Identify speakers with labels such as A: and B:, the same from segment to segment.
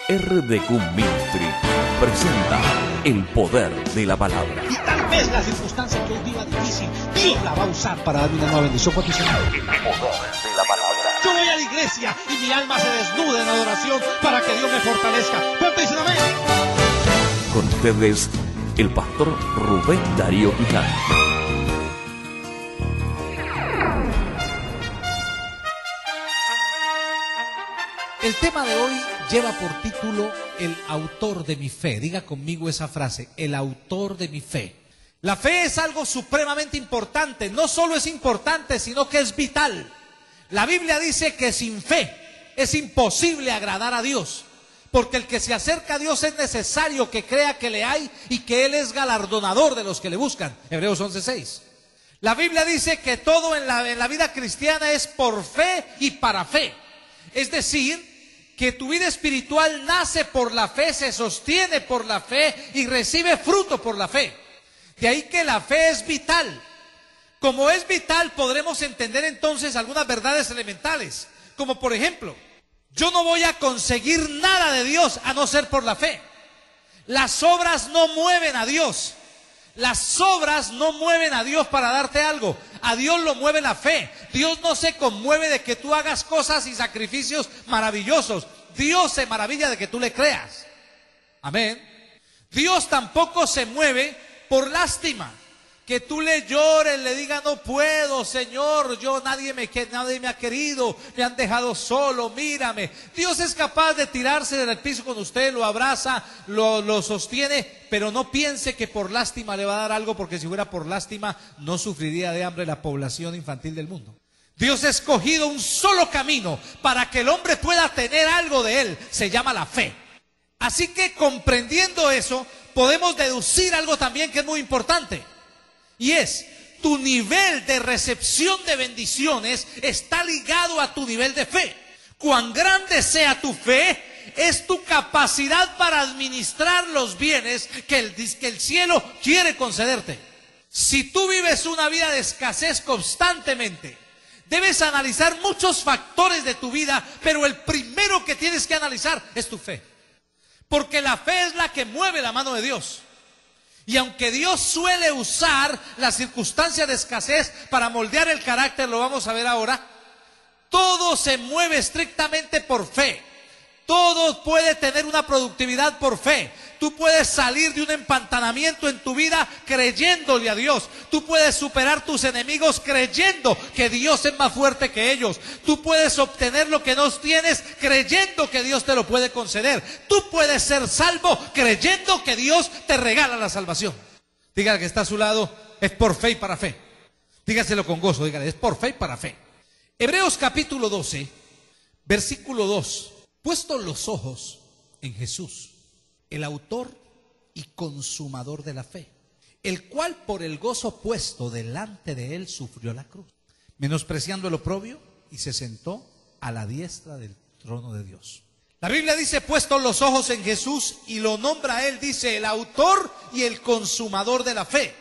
A: RDQ Ministry presenta el poder de la palabra.
B: Y tal vez la circunstancia que hoy viva difícil, Dios la va a usar para darme una nueva bendición. ¿Cuánto dice?
A: El poder de la palabra.
B: Yo voy a la iglesia y mi alma se desnuda en adoración para que Dios me fortalezca. ¿Cuánto dicen amén?
A: Con ustedes, el pastor Rubén Darío Quijano.
B: El tema de hoy lleva por título El autor de mi fe. Diga conmigo esa frase, el autor de mi fe. La fe es algo supremamente importante. No solo es importante, sino que es vital. La Biblia dice que sin fe es imposible agradar a Dios. Porque el que se acerca a Dios es necesario que crea que le hay y que Él es galardonador de los que le buscan. Hebreos 11:6. La Biblia dice que todo en la vida cristiana es por fe y para fe. Es decir, que tu vida espiritual nace por la fe, se sostiene por la fe y recibe fruto por la fe. De ahí que la fe es vital. Como es vital, podremos entender entonces algunas verdades elementales. Como por ejemplo, yo no voy a conseguir nada de Dios a no ser por la fe. Las obras no mueven a Dios. Las obras no mueven a Dios para darte algo. A Dios lo mueve la fe. Dios no se conmueve de que tú hagas cosas y sacrificios maravillosos. Dios se maravilla de que tú le creas. Amén. Dios tampoco se mueve por lástima. Que tú le llores, le digas no puedo, Señor, nadie me ha querido, me han dejado solo, mírame. Dios es capaz de tirarse del piso con usted, lo abraza, lo sostiene, pero no piense que por lástima le va a dar algo, porque si fuera por lástima no sufriría de hambre la población infantil del mundo. Dios ha escogido un solo camino para que el hombre pueda tener algo de él, se llama la fe. Así que comprendiendo eso, podemos deducir algo también que es muy importante. Y es, tu nivel de recepción de bendiciones está ligado a tu nivel de fe. Cuán grande sea tu fe, es tu capacidad para administrar los bienes que el cielo quiere concederte. Si tú vives una vida de escasez constantemente, debes analizar muchos factores de tu vida, pero el primero que tienes que analizar es tu fe. Porque la fe es la que mueve la mano de Dios. Y aunque Dios suele usar las circunstancias de escasez para moldear el carácter, lo vamos a ver ahora, todo se mueve estrictamente por fe. Todo puede tener una productividad por fe. Tú puedes salir de un empantanamiento en tu vida creyéndole a Dios. Tú puedes superar tus enemigos creyendo que Dios es más fuerte que ellos. Tú puedes obtener lo que no tienes creyendo que Dios te lo puede conceder. Tú puedes ser salvo creyendo que Dios te regala la salvación. Dígale que está a su lado, es por fe y para fe. Dígaselo con gozo, dígale, es por fe y para fe. Hebreos capítulo 12, versículo 2. Puestos los ojos en Jesús, el autor y consumador de la fe, el cual por el gozo puesto delante de él sufrió la cruz, menospreciando el oprobio, y se sentó a la diestra del trono de Dios. La Biblia dice puestos los ojos en Jesús y lo nombra a él, dice el autor y el consumador de la fe.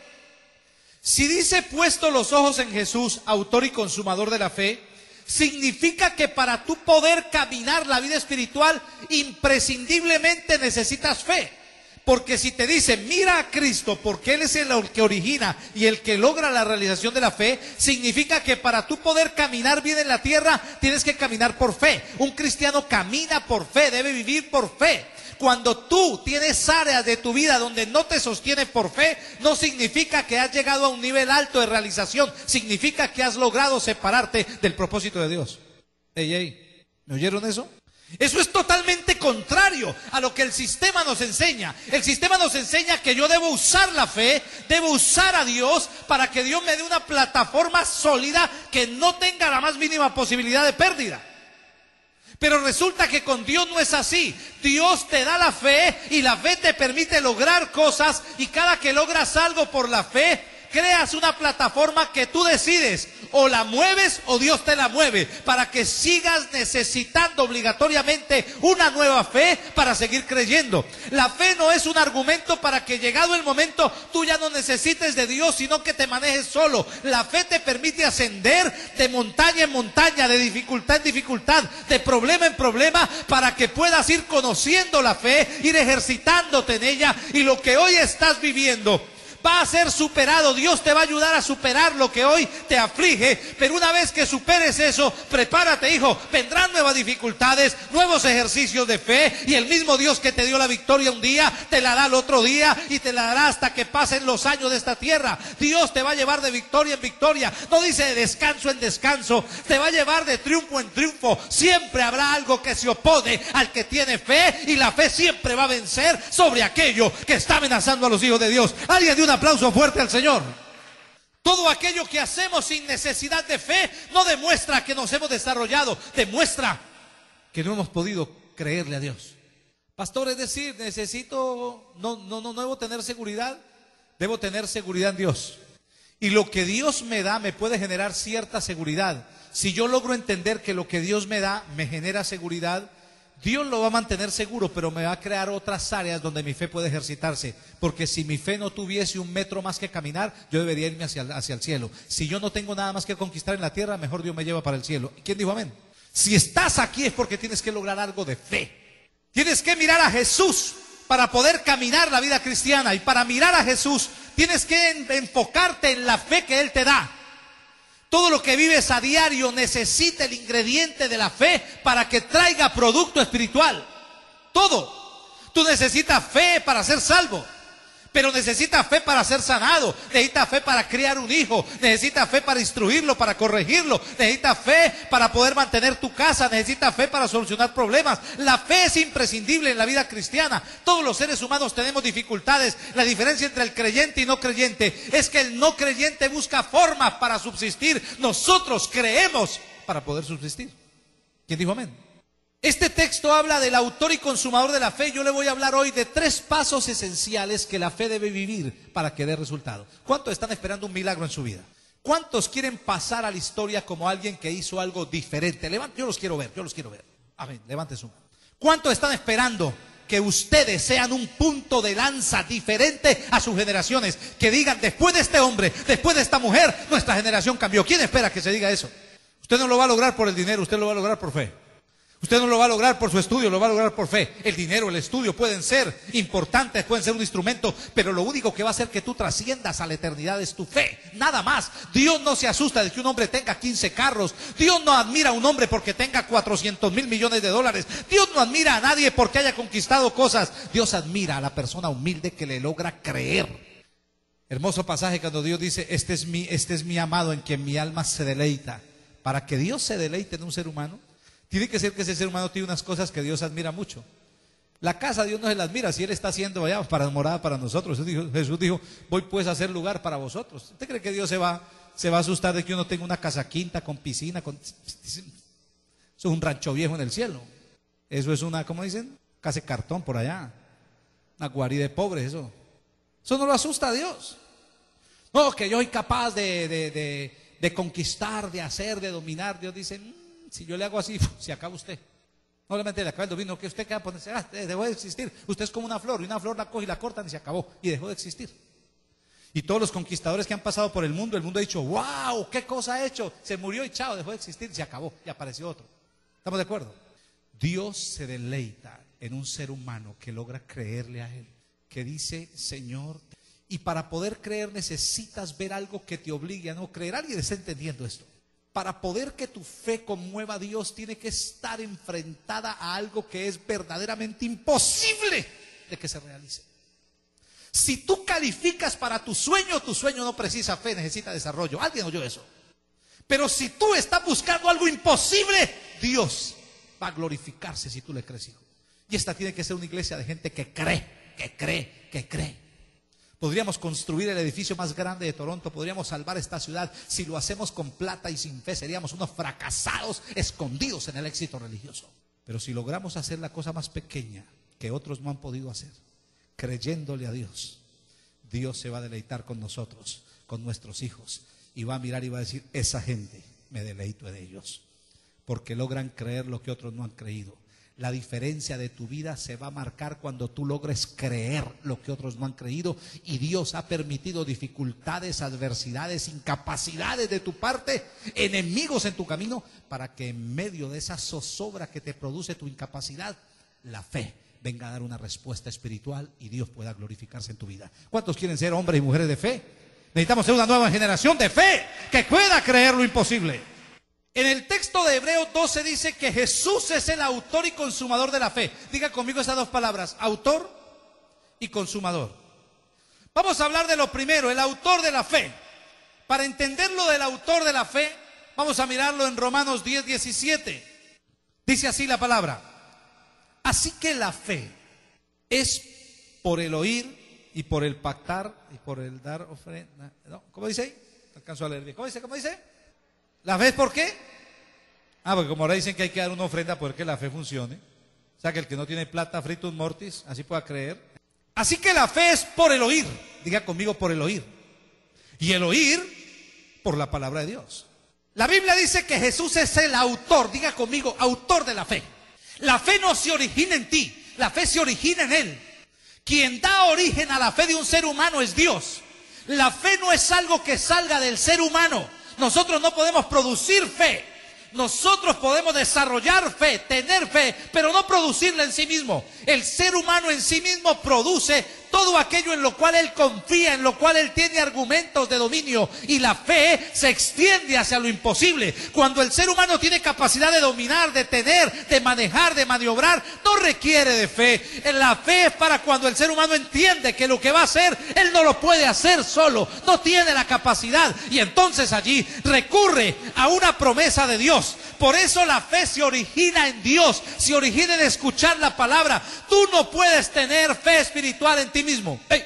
B: Si dice puestos los ojos en Jesús, autor y consumador de la fe, significa que para tú poder caminar la vida espiritual imprescindiblemente necesitas fe. Porque si te dicen mira a Cristo porque Él es el que origina y el que logra la realización de la fe, significa que para tú poder caminar bien en la tierra tienes que caminar por fe. Un cristiano camina por fe, debe vivir por fe. Cuando tú tienes áreas de tu vida donde no te sostiene por fe, no significa que has llegado a un nivel alto de realización, significa que has logrado separarte del propósito de Dios. Ey, ¿me oyeron eso? Eso es totalmente contrario a lo que el sistema nos enseña. El sistema nos enseña que yo debo usar la fe, debo usar a Dios para que Dios me dé una plataforma sólida que no tenga la más mínima posibilidad de pérdida. Pero resulta que con Dios no es así. Dios te da la fe y la fe te permite lograr cosas, y cada que logras algo por la fe, creas una plataforma que tú decides, o la mueves o Dios te la mueve, para que sigas necesitando obligatoriamente una nueva fe para seguir creyendo. La fe no es un argumento para que llegado el momento tú ya no necesites de Dios, sino que te manejes solo. La fe te permite ascender de montaña en montaña, de dificultad en dificultad, de problema en problema, para que puedas ir conociendo la fe, ir ejercitándote en ella, y lo que hoy estás viviendo va a ser superado. Dios te va a ayudar a superar lo que hoy te aflige, pero una vez que superes eso, prepárate, hijo, vendrán nuevas dificultades, nuevos ejercicios de fe, y el mismo Dios que te dio la victoria un día, te la da el otro día, y te la dará hasta que pasen los años de esta tierra. Dios te va a llevar de victoria en victoria, no dice de descanso en descanso, te va a llevar de triunfo en triunfo. Siempre habrá algo que se opone al que tiene fe, y la fe siempre va a vencer sobre aquello que está amenazando a los hijos de Dios. Alguien de un aplauso fuerte al Señor. Todo aquello que hacemos sin necesidad de fe no demuestra que nos hemos desarrollado, demuestra que no hemos podido creerle a Dios. Pastor, es decir, no debo tener seguridad, debo tener seguridad en Dios. Y lo que Dios me da me puede generar cierta seguridad. Si yo logro entender que lo que Dios me da me genera seguridad, Dios lo va a mantener seguro, pero me va a crear otras áreas donde mi fe puede ejercitarse. Porque si mi fe no tuviese un metro más que caminar, yo debería irme hacia el cielo. Si yo no tengo nada más que conquistar en la tierra, mejor Dios me lleva para el cielo. ¿Quién dijo amén? Si estás aquí es porque tienes que lograr algo de fe. Tienes que mirar a Jesús para poder caminar la vida cristiana. Y para mirar a Jesús tienes que enfocarte en la fe que Él te da. Todo lo que vives a diario necesita el ingrediente de la fe para que traiga producto espiritual. Todo. Tú necesitas fe para ser salvo, pero necesitas fe para ser sanado, necesitas fe para criar un hijo, necesitas fe para instruirlo, para corregirlo, necesitas fe para poder mantener tu casa, necesitas fe para solucionar problemas. La fe es imprescindible en la vida cristiana. Todos los seres humanos tenemos dificultades. La diferencia entre el creyente y no creyente es que el no creyente busca formas para subsistir. Nosotros creemos para poder subsistir. ¿Quién dijo amén? Este texto habla del autor y consumador de la fe. Yo le voy a hablar hoy de 3 pasos esenciales que la fe debe vivir para que dé resultado. ¿Cuántos están esperando un milagro en su vida? ¿Cuántos quieren pasar a la historia como alguien que hizo algo diferente? Yo los quiero ver, Amén, levante su mano. ¿Cuántos están esperando que ustedes sean un punto de lanza diferente a sus generaciones? Que digan, después de este hombre, después de esta mujer, nuestra generación cambió. ¿Quién espera que se diga eso? Usted no lo va a lograr por el dinero, usted lo va a lograr por fe. Usted no lo va a lograr por su estudio, lo va a lograr por fe. El dinero, el estudio pueden ser importantes, pueden ser un instrumento, pero lo único que va a hacer que tú trasciendas a la eternidad es tu fe, nada más. Dios no se asusta de que un hombre tenga 15 carros. Dios no admira a un hombre porque tenga 400,000 millones de dólares. Dios no admira a nadie porque haya conquistado cosas. Dios admira a la persona humilde que le logra creer. Hermoso pasaje cuando Dios dice, este es mi amado en quien mi alma se deleita. Para que Dios se deleite en un ser humano, tiene que ser que ese ser humano tiene unas cosas que Dios admira mucho. La casa Dios no se la admira si Él está haciendo allá para morada para nosotros. Jesús dijo, voy pues a hacer lugar para vosotros. ¿Usted cree que Dios se va a asustar de que uno tenga una casa quinta con piscina? Eso es un rancho viejo en el cielo. Eso es una, ¿cómo dicen? Casa de cartón por allá. Una guarida de pobres, eso. Eso no lo asusta a Dios. No, que yo soy capaz de conquistar, de hacer, de dominar. Dios dice, si yo le hago así, se acaba usted. No le mete la cabeza vino, que usted queda ponerse, dejó de existir. Usted es como una flor, y una flor la coge y la cortan y se acabó, y dejó de existir. Y todos los conquistadores que han pasado por el mundo ha dicho, wow, qué cosa ha hecho. Se murió y chao, dejó de existir, y se acabó, y apareció otro. ¿Estamos de acuerdo? Dios se deleita en un ser humano que logra creerle a Él, que dice, Señor, y para poder creer necesitas ver algo que te obligue a no creer. ¿Alguien está entendiendo esto? Para poder que tu fe conmueva a Dios, tiene que estar enfrentada a algo que es verdaderamente imposible de que se realice. Si tú calificas para tu sueño no precisa fe, necesita desarrollo. ¿Alguien oyó eso? Pero si tú estás buscando algo imposible, Dios va a glorificarse si tú le crees, hijo. Y esta tiene que ser una iglesia de gente que cree. Podríamos construir el edificio más grande de Toronto, podríamos salvar esta ciudad. Si lo hacemos con plata y sin fe, seríamos unos fracasados escondidos en el éxito religioso. Pero si logramos hacer la cosa más pequeña que otros no han podido hacer, creyéndole a Dios, Dios se va a deleitar con nosotros con nuestros hijos. Y va a mirar y va a decir, esa gente, me deleito en ellos, porque logran creer lo que otros no han creído. La diferencia de tu vida se va a marcar cuando tú logres creer lo que otros no han creído. Y Dios ha permitido dificultades, adversidades, incapacidades de tu parte, enemigos en tu camino, para que en medio de esa zozobra que te produce tu incapacidad, la fe venga a dar una respuesta espiritual y Dios pueda glorificarse en tu vida. ¿Cuántos quieren ser hombres y mujeres de fe? Necesitamos ser una nueva generación de fe que pueda creer lo imposible. En el texto de Hebreos 12 dice que Jesús es el autor y consumador de la fe. Diga conmigo esas dos palabras, autor y consumador. Vamos a hablar de lo primero, el autor de la fe. Para entender lo del autor de la fe, vamos a mirarlo en Romanos 10, 17. Dice así la palabra: así que la fe es por el oír y por el pactar y por el dar ofrenda. ¿No? ¿Cómo dice ahí? No alcanzo a leer bien. ¿Cómo dice? ¿Cómo dice? ¿La fe es por qué? Porque como ahora dicen que hay que dar una ofrenda para que la fe funcione. O sea, que el que no tiene plata, fritus mortis, así pueda creer. Así que la fe es por el oír. Diga conmigo, por el oír. Y el oír por la palabra de Dios. La Biblia dice que Jesús es el autor. Diga conmigo, autor de la fe. La fe no se origina en ti, la fe se origina en Él. Quien da origen a la fe de un ser humano es Dios. La fe no es algo que salga del ser humano. Nosotros no podemos producir fe. Nosotros podemos desarrollar fe, tener fe, pero no producirla en sí mismo. El ser humano en sí mismo produce todo aquello en lo cual él confía, en lo cual él tiene argumentos de dominio. Y la fe se extiende hacia lo imposible. Cuando el ser humano tiene capacidad de dominar, de tener, de manejar, de maniobrar, no requiere de fe. La fe es para cuando el ser humano entiende que lo que va a hacer, él no lo puede hacer solo, no tiene la capacidad. Y entonces allí recurre a una promesa de Dios. Por eso la fe se origina en Dios, se origina en escuchar la palabra. Tú no puedes tener fe espiritual en ti mismo. ¡Hey!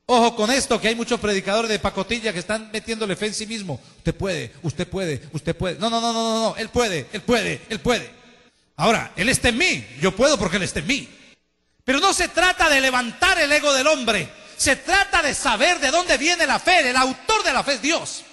B: Ojo con esto, que hay muchos predicadores de pacotilla que están metiéndole fe en sí mismo. Usted puede, usted puede, usted puede. No, él puede, él puede, él puede. Ahora, Él está en mí, yo puedo porque Él está en mí. Pero no se trata de levantar el ego del hombre, se trata de saber de dónde viene la fe. El autor de la fe es Dios.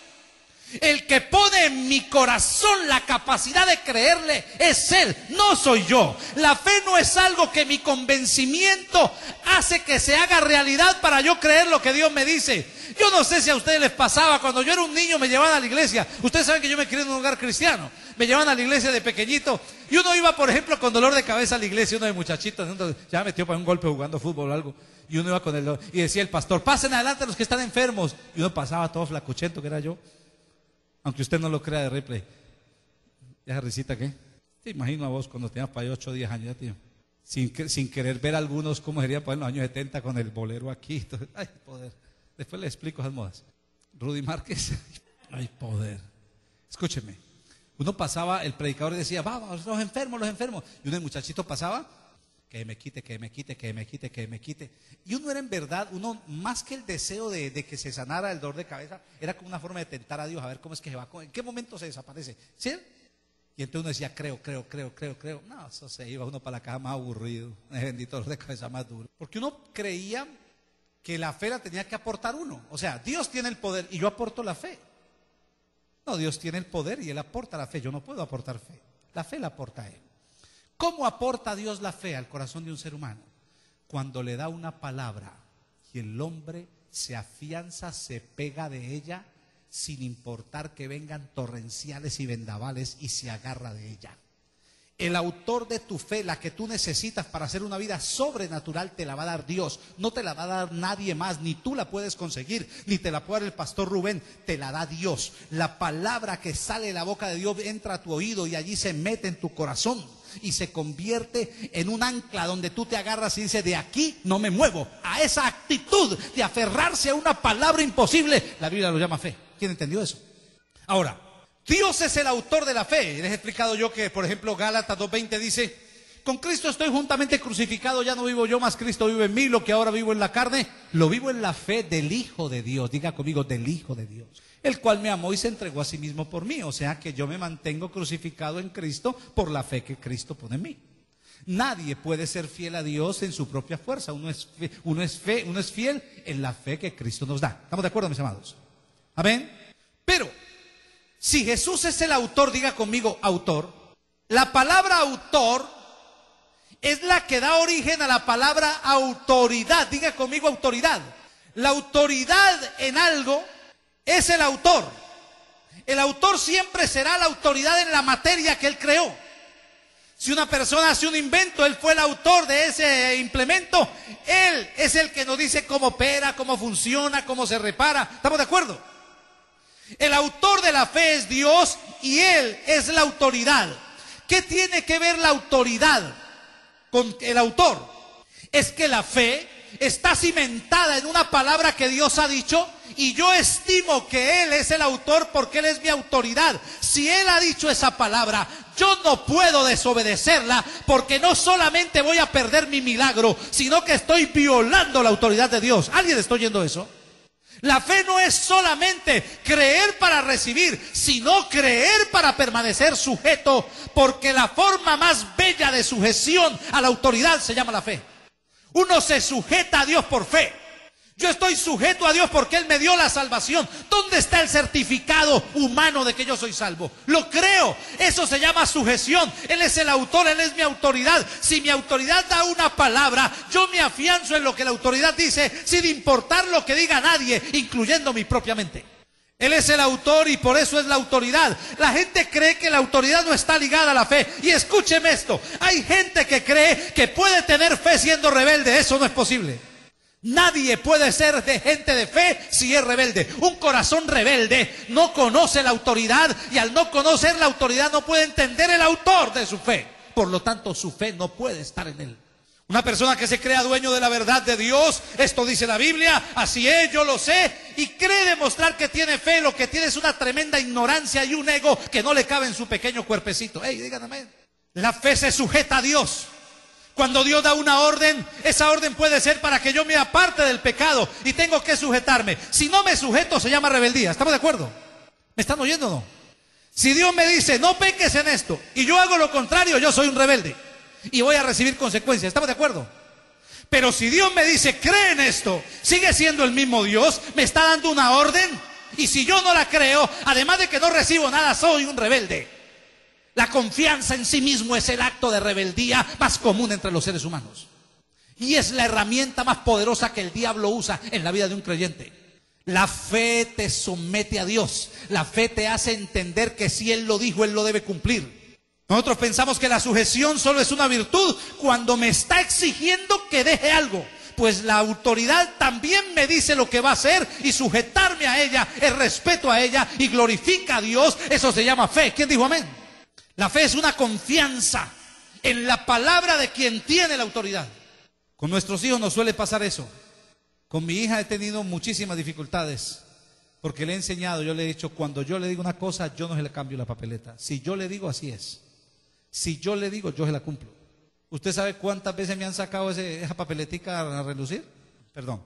B: El que pone en mi corazón la capacidad de creerle es Él, no soy yo. La fe no es algo que mi convencimiento hace que se haga realidad para yo creer lo que Dios me dice. Yo no sé si a ustedes les pasaba, cuando yo era un niño me llevaban a la iglesia. Ustedes saben que yo me crié en un hogar cristiano. Me llevaban a la iglesia de pequeñito. Y uno iba, por ejemplo, con dolor de cabeza a la iglesia. Uno de muchachitos, ya metió para un golpe jugando fútbol o algo. Y uno iba con el y decía el pastor: pasen adelante los que están enfermos. Y uno pasaba todo flacuchento, que era yo. Aunque usted no lo crea de replay. ¿Esa risita qué? Te imagino a vos cuando tenías para ahí 8 o 10 años ya, tío. Sin querer ver algunos cómo sería para en los años 70 con el bolero aquí. Ay, poder. Después le explico esas modas. Rudy Márquez. Ay, poder. Escúcheme. Uno pasaba, el predicador decía: vamos, los enfermos, los enfermos. Y uno, el muchachito pasaba: que me quite, que me quite, que me quite, que me quite. Y uno era en verdad, uno más que el deseo de que se sanara el dolor de cabeza, era como una forma de tentar a Dios, a ver cómo es que se va, en qué momento se desaparece. ¿Sí? Y entonces uno decía: creo. No, eso se iba uno para la caja más aburrido, bendito dolor de cabeza más duro. Porque uno creía que la fe la tenía que aportar uno. O sea, Dios tiene el poder y yo aporto la fe. No, Dios tiene el poder y Él aporta la fe. Yo no puedo aportar fe. La fe la aporta Él. ¿Cómo aporta Dios la fe al corazón de un ser humano? Cuando le da una palabra y el hombre se afianza, se pega de ella, sin importar que vengan torrenciales y vendavales, y se agarra de ella. El autor de tu fe, la que tú necesitas para hacer una vida sobrenatural, te la va a dar Dios. No te la va a dar nadie más, ni tú la puedes conseguir, ni te la puede dar el pastor Rubén, te la da Dios. La palabra que sale de la boca de Dios entra a tu oído y allí se mete en tu corazón y se convierte en un ancla donde tú te agarras y dices: de aquí no me muevo. A esa actitud de aferrarse a una palabra imposible, la Biblia lo llama fe. ¿Quién entendió eso? Ahora, Dios es el autor de la fe. Les he explicado yo que, por ejemplo, Gálatas 2:20 dice: con Cristo estoy juntamente crucificado, ya no vivo yo, mas Cristo vive en mí. Lo que ahora vivo en la carne, lo vivo en la fe del Hijo de Dios. Diga conmigo, del Hijo de Dios, el cual me amó y se entregó a sí mismo por mí. O sea que yo me mantengo crucificado en Cristo por la fe que Cristo pone en mí. Nadie puede ser fiel a Dios en su propia fuerza. Uno es fiel en la fe que Cristo nos da. ¿Estamos de acuerdo, mis amados? Amén. Pero si Jesús es el autor, diga conmigo autor, la palabra autor es la que da origen a la palabra autoridad. Diga conmigo autoridad. La autoridad en algo es el autor. El autor siempre será la autoridad en la materia que él creó. Si una persona hace un invento, él fue el autor de ese implemento. Él es el que nos dice cómo opera, cómo funciona, cómo se repara. ¿Estamos de acuerdo? El autor de la fe es Dios y Él es la autoridad. ¿Qué tiene que ver la autoridad con el autor? Es que la fe está cimentada en una palabra que Dios ha dicho y yo estimo que Él es el autor porque Él es mi autoridad. Si Él ha dicho esa palabra, yo no puedo desobedecerla porque no solamente voy a perder mi milagro, sino que estoy violando la autoridad de Dios. ¿Alguien está oyendo eso? La fe no es solamente creer para recibir, sino creer para permanecer sujeto, porque la forma más bella de sujeción a la autoridad se llama la fe. Uno se sujeta a Dios por fe. Yo estoy sujeto a Dios porque Él me dio la salvación. ¿Dónde está el certificado humano de que yo soy salvo? Lo creo. Eso se llama sujeción. Él es el autor, Él es mi autoridad. Si mi autoridad da una palabra, yo me afianzo en lo que la autoridad dice, sin importar lo que diga nadie, incluyendo mi propia mente. Él es el autor y por eso es la autoridad. La gente cree que la autoridad no está ligada a la fe. Y escúcheme esto, hay gente que cree que puede tener fe siendo rebelde. Eso no es posible. Nadie puede ser de gente de fe si es rebelde. Un corazón rebelde no conoce la autoridad y al no conocer la autoridad no puede entender el autor de su fe. Por lo tanto, su fe no puede estar en él. Una persona que se crea dueño de la verdad de Dios, esto dice la Biblia, así es, yo lo sé, y cree demostrar que tiene fe, lo que tiene es una tremenda ignorancia y un ego que no le cabe en su pequeño cuerpecito. Ey, díganme. La fe se sujeta a Dios. Cuando Dios da una orden, esa orden puede ser para que yo me aparte del pecado y tengo que sujetarme. Si no me sujeto, se llama rebeldía. ¿Estamos de acuerdo? ¿Me están oyendo o no? Si Dios me dice, no peques en esto, y yo hago lo contrario, yo soy un rebelde y voy a recibir consecuencias. ¿Estamos de acuerdo? Pero si Dios me dice, cree en esto, sigue siendo el mismo Dios, me está dando una orden, y si yo no la creo, además de que no recibo nada, soy un rebelde. La confianza en sí mismo es el acto de rebeldía más común entre los seres humanos. Y es la herramienta más poderosa que el diablo usa en la vida de un creyente. La fe te somete a Dios. La fe te hace entender que si Él lo dijo, Él lo debe cumplir. Nosotros pensamos que la sujeción solo es una virtud cuando me está exigiendo que deje algo. Pues la autoridad también me dice lo que va a hacer y sujetarme a ella es respeto a ella y glorifica a Dios. Eso se llama fe. ¿Quién dijo amén? La fe es una confianza en la palabra de quien tiene la autoridad. Con nuestros hijos nos suele pasar eso. Con mi hija he tenido muchísimas dificultades porque le he enseñado, yo le he dicho, cuando yo le digo una cosa, yo no se le cambio la papeleta. Si yo le digo, así es. Si yo le digo, yo se la cumplo. ¿Usted sabe cuántas veces me han sacado esa papeletica a relucir? Perdón.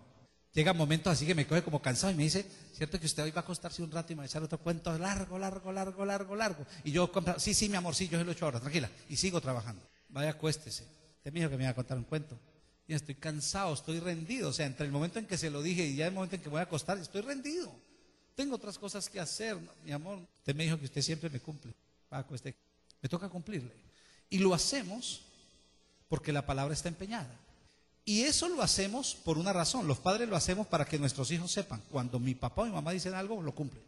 B: Llega momentos así que me coge como cansado y me dice, ¿cierto que usted hoy va a acostarse un rato y me va a echar otro cuento largo? Y yo, sí, mi amor, sí, yo se lo echo ahora, tranquila. Y sigo trabajando. Vaya, acuéstese. Usted me dijo que me iba a contar un cuento. Y estoy cansado, estoy rendido. O sea, entre el momento en que se lo dije y ya el momento en que me voy a acostar, estoy rendido. Tengo otras cosas que hacer, mi amor. Usted me dijo que usted siempre me cumple. Acuéstese. Me toca cumplirle. Y lo hacemos porque la palabra está empeñada. Y eso lo hacemos por una razón. Los padres lo hacemos para que nuestros hijos sepan, cuando mi papá o mi mamá dicen algo, lo cumplen.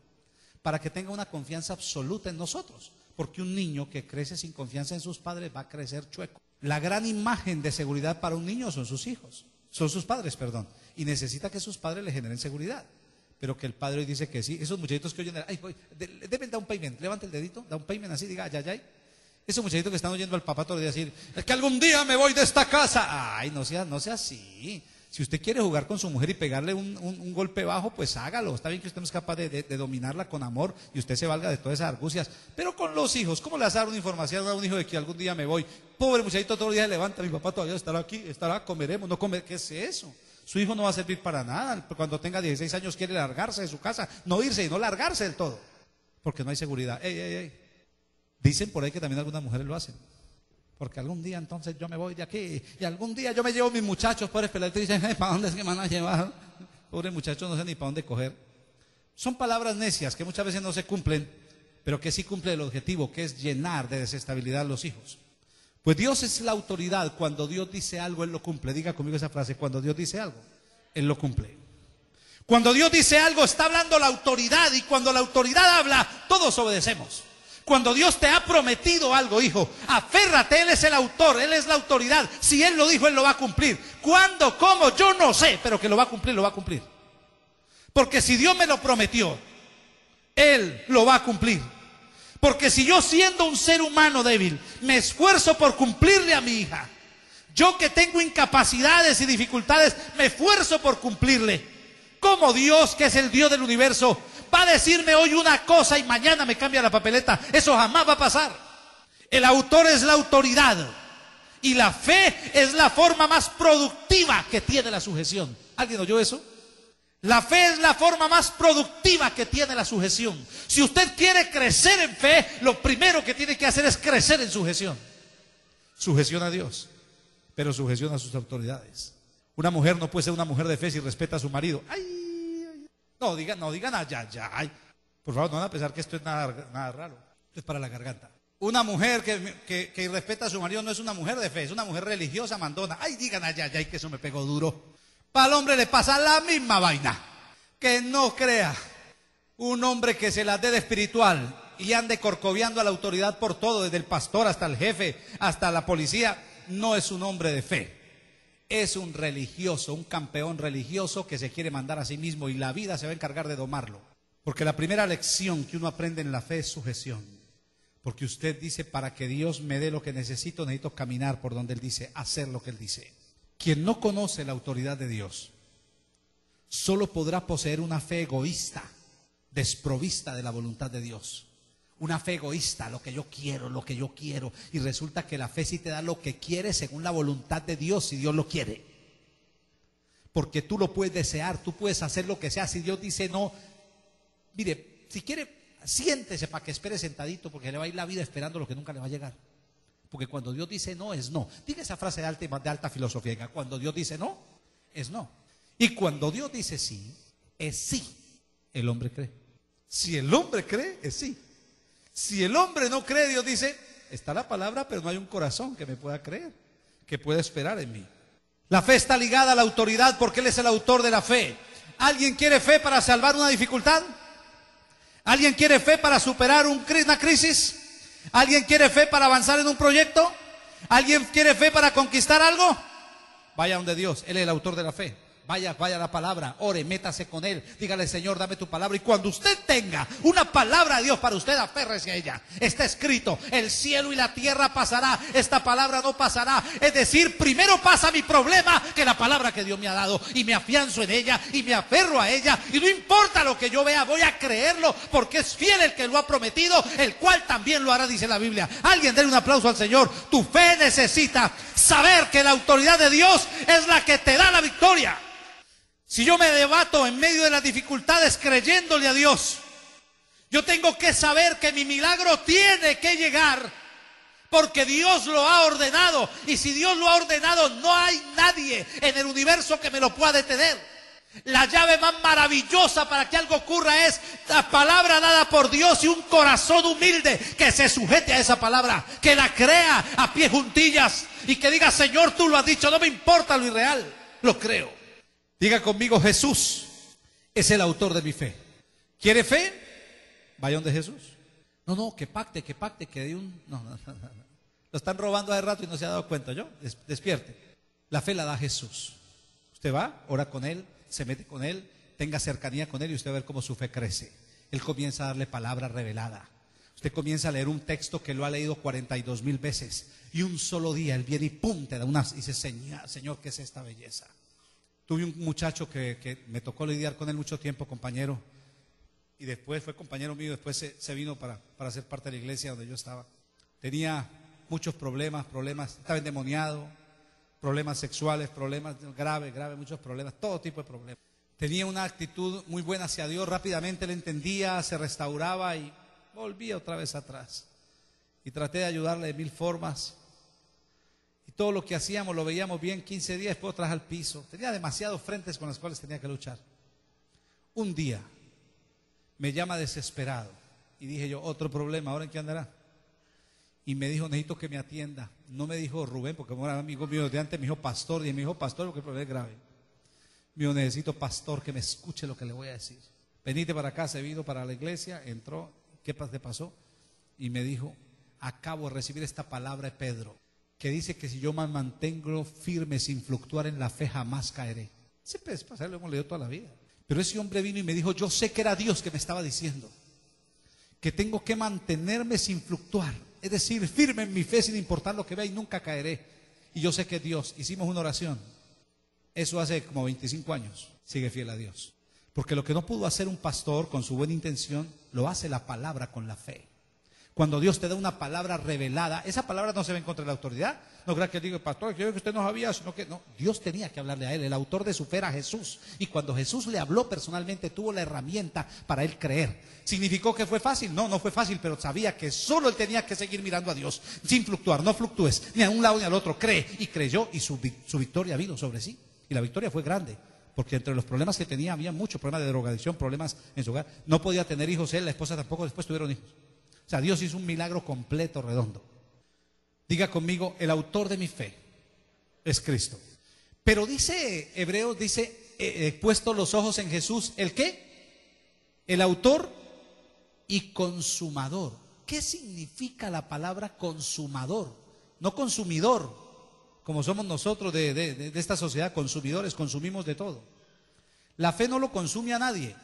B: Para que tenga una confianza absoluta en nosotros. Porque un niño que crece sin confianza en sus padres va a crecer chueco. La gran imagen de seguridad para un niño son sus hijos. Son sus padres, perdón. Y necesita que sus padres le generen seguridad. Pero que el padre dice que sí. Esos muchachitos que oyen, ay, deben dar un payment. Levante el dedito, da un payment así, diga, ay. Esos muchachitos que están oyendo al papá todo el día decir, es que algún día me voy de esta casa. Ay, no sea así. Si usted quiere jugar con su mujer y pegarle un golpe bajo, pues hágalo. Está bien que usted no es capaz de dominarla con amor y usted se valga de todas esas argucias. Pero con los hijos, ¿cómo le vas a dar una información a un hijo de que algún día me voy? Pobre muchachito, todos los días se levanta, mi papá todavía estará aquí, comeremos, no comer. ¿Qué es eso? Su hijo no va a servir para nada. Cuando tenga 16 años quiere largarse de su casa, no irse y no largarse del todo. Porque no hay seguridad. Ey. Dicen por ahí que también algunas mujeres lo hacen. Porque algún día entonces yo me voy de aquí y algún día yo me llevo a mis muchachos, pobres peladitos, y dicen, ¿para dónde es que me van a llevar? Pobres muchachos, no sé ni para dónde coger. Son palabras necias que muchas veces no se cumplen, pero que sí cumple el objetivo, que es llenar de desestabilidad a los hijos. Pues Dios es la autoridad. Cuando Dios dice algo, Él lo cumple. Diga conmigo esa frase: cuando Dios dice algo, Él lo cumple. Cuando Dios dice algo, está hablando la autoridad, y cuando la autoridad habla, todos obedecemos. Cuando Dios te ha prometido algo, hijo, aférrate. Él es el autor, Él es la autoridad. Si Él lo dijo, Él lo va a cumplir. ¿Cuándo? ¿Cómo? Yo no sé, pero que lo va a cumplir, lo va a cumplir. Porque si Dios me lo prometió, Él lo va a cumplir. Porque si yo, siendo un ser humano débil, me esfuerzo por cumplirle a mi hija, yo que tengo incapacidades y dificultades, me esfuerzo por cumplirle, ¿cómo Dios, que es el Dios del universo, va a decirme hoy una cosa y mañana me cambia la papeleta? Eso jamás va a pasar. El autor es la autoridad, y la fe es la forma más productiva que tiene la sujeción. ¿Alguien oyó eso? La fe es la forma más productiva que tiene la sujeción. Si usted quiere crecer en fe, lo primero que tiene que hacer es crecer en sujeción. Sujeción a Dios, pero sujeción a sus autoridades. Una mujer no puede ser una mujer de fe si respeta a su marido. No digan ay. Por favor, no van a pensar que esto es nada raro. Esto es para la garganta. Una mujer que respeta a su marido no es una mujer de fe, es una mujer religiosa mandona. Digan ay, que eso me pegó duro. Para el hombre le pasa la misma vaina. Que no crea. Un hombre que se la dé de espiritual y ande corcoviando a la autoridad por todo, desde el pastor hasta el jefe, hasta la policía, no es un hombre de fe. Es un religioso, un campeón religioso que se quiere mandar a sí mismo, y la vida se va a encargar de domarlo. Porque la primera lección que uno aprende en la fe es sujeción. Porque usted dice: para que Dios me dé lo que necesito caminar por donde Él dice, hacer lo que Él dice. Quien no conoce la autoridad de Dios solo podrá poseer una fe egoísta, desprovista de la voluntad de Dios. Una fe egoísta, lo que yo quiero, y resulta que la fe sí te da lo que quieres según la voluntad de Dios, si Dios lo quiere. Porque tú lo puedes desear, tú puedes hacer lo que sea. Si Dios dice no, mire, si quiere, siéntese para que espere sentadito, porque le va a ir la vida esperando lo que nunca le va a llegar. Porque cuando Dios dice no, es no. Diga esa frase de alta filosofía: cuando Dios dice no, es no. Y cuando Dios dice sí, es sí. El hombre cree. Si el hombre cree, es sí. Si el hombre no cree, Dios dice: está la palabra, pero no hay un corazón que me pueda creer, que pueda esperar en mí. La fe está ligada a la autoridad, porque Él es el autor de la fe. ¿Alguien quiere fe para salvar una dificultad? ¿Alguien quiere fe para superar una crisis? ¿Alguien quiere fe para avanzar en un proyecto? ¿Alguien quiere fe para conquistar algo? Vaya donde Dios, Él es el autor de la fe. Vaya a la palabra, ore, métase con Él, dígale: Señor, dame tu palabra. Y cuando usted tenga una palabra de Dios para usted, aférrese a ella. Está escrito: el cielo y la tierra pasará, esta palabra no pasará. Es decir, primero pasa mi problema que la palabra que Dios me ha dado, y me afianzo en ella y me aferro a ella, y no importa lo que yo vea, voy a creerlo, porque es fiel el que lo ha prometido, el cual también lo hará, dice la Biblia. Alguien denle un aplauso al Señor. Tu fe necesita saber que la autoridad de Dios es la que te da la victoria. Si yo me debato en medio de las dificultades creyéndole a Dios, yo tengo que saber que mi milagro tiene que llegar, porque Dios lo ha ordenado. Y si Dios lo ha ordenado, no hay nadie en el universo que me lo pueda detener. La llave más maravillosa para que algo ocurra es la palabra dada por Dios, y un corazón humilde que se sujete a esa palabra, que la crea a pie juntillas y que diga: Señor, tú lo has dicho, no me importa lo irreal, lo creo. Diga conmigo: Jesús es el autor de mi fe. ¿Quiere fe? Vaya donde Jesús. No, que pacte, que de un... No. Lo están robando hace rato y no se ha dado cuenta. Yo, despierte. La fe la da Jesús. Usted va, ora con Él, se mete con Él, tenga cercanía con Él, y usted va a ver cómo su fe crece. Él comienza a darle palabra revelada. Usted comienza a leer un texto que lo ha leído 42,000 veces, y un solo día Él viene y pum, te da unas, y dice: Señor, ¿qué es esta belleza? Tuve un muchacho que me tocó lidiar con él mucho tiempo, compañero, y después fue compañero mío. Después se vino para ser parte de la iglesia donde yo estaba. Tenía muchos problemas, estaba endemoniado, problemas sexuales, problemas graves, muchos problemas, todo tipo de problemas. Tenía una actitud muy buena hacia Dios, rápidamente le entendía, se restauraba y volvía otra vez atrás. Y traté de ayudarle de 1000 formas. Y todo lo que hacíamos lo veíamos bien. 15 días después otra vez al piso. Tenía demasiados frentes con los cuales tenía que luchar. Un día Me llama desesperado. Y dije yo, otro problema, ¿ahora en qué andará? Y me dijo, necesito que me atienda. No me dijo Rubén, porque era amigo mío de antes, me dijo pastor. Y me dijo pastor porque el problema es grave. Me dijo, necesito pastor que me escuche lo que le voy a decir. Venite para acá, se vino para la iglesia, entró, ¿qué te pasó? Y me dijo, acabo de recibir esta palabra de Pedro, que dice que si yo me mantengo firme sin fluctuar en la fe, jamás caeré. Ese pasaje lo hemos leído toda la vida. Pero ese hombre vino y me dijo, yo sé que era Dios que me estaba diciendo que tengo que mantenerme sin fluctuar, es decir, firme en mi fe sin importar lo que vea y nunca caeré. Y yo sé que Dios, hicimos una oración, eso hace como 25 años, sigue fiel a Dios. Porque lo que no pudo hacer un pastor con su buena intención, lo hace la palabra con la fe. Cuando Dios te da una palabra revelada, esa palabra no se ve en contra de la autoridad. No crea que diga, pastor, que usted no sabía, sino que no, Dios tenía que hablarle a él. El autor de su fe era Jesús. Y cuando Jesús le habló personalmente, tuvo la herramienta para él creer. ¿Significó que fue fácil? No, no fue fácil, pero sabía que solo él tenía que seguir mirando a Dios, sin fluctuar. No fluctúes ni a un lado ni al otro. Cree. Y creyó, y su victoria vino sobre sí. Y la victoria fue grande. Porque entre los problemas que tenía, había muchos problemas de drogadicción, problemas en su hogar. No podía tener hijos él, la esposa tampoco, después tuvieron hijos. O sea, Dios hizo un milagro completo, redondo. Diga conmigo, el autor de mi fe es Cristo. Pero dice Hebreos, dice, puesto los ojos en Jesús, ¿el qué? El autor y consumador. ¿Qué significa la palabra consumador? No consumidor, como somos nosotros de esta sociedad, consumidores, consumimos de todo. La fe no lo consume a nadie.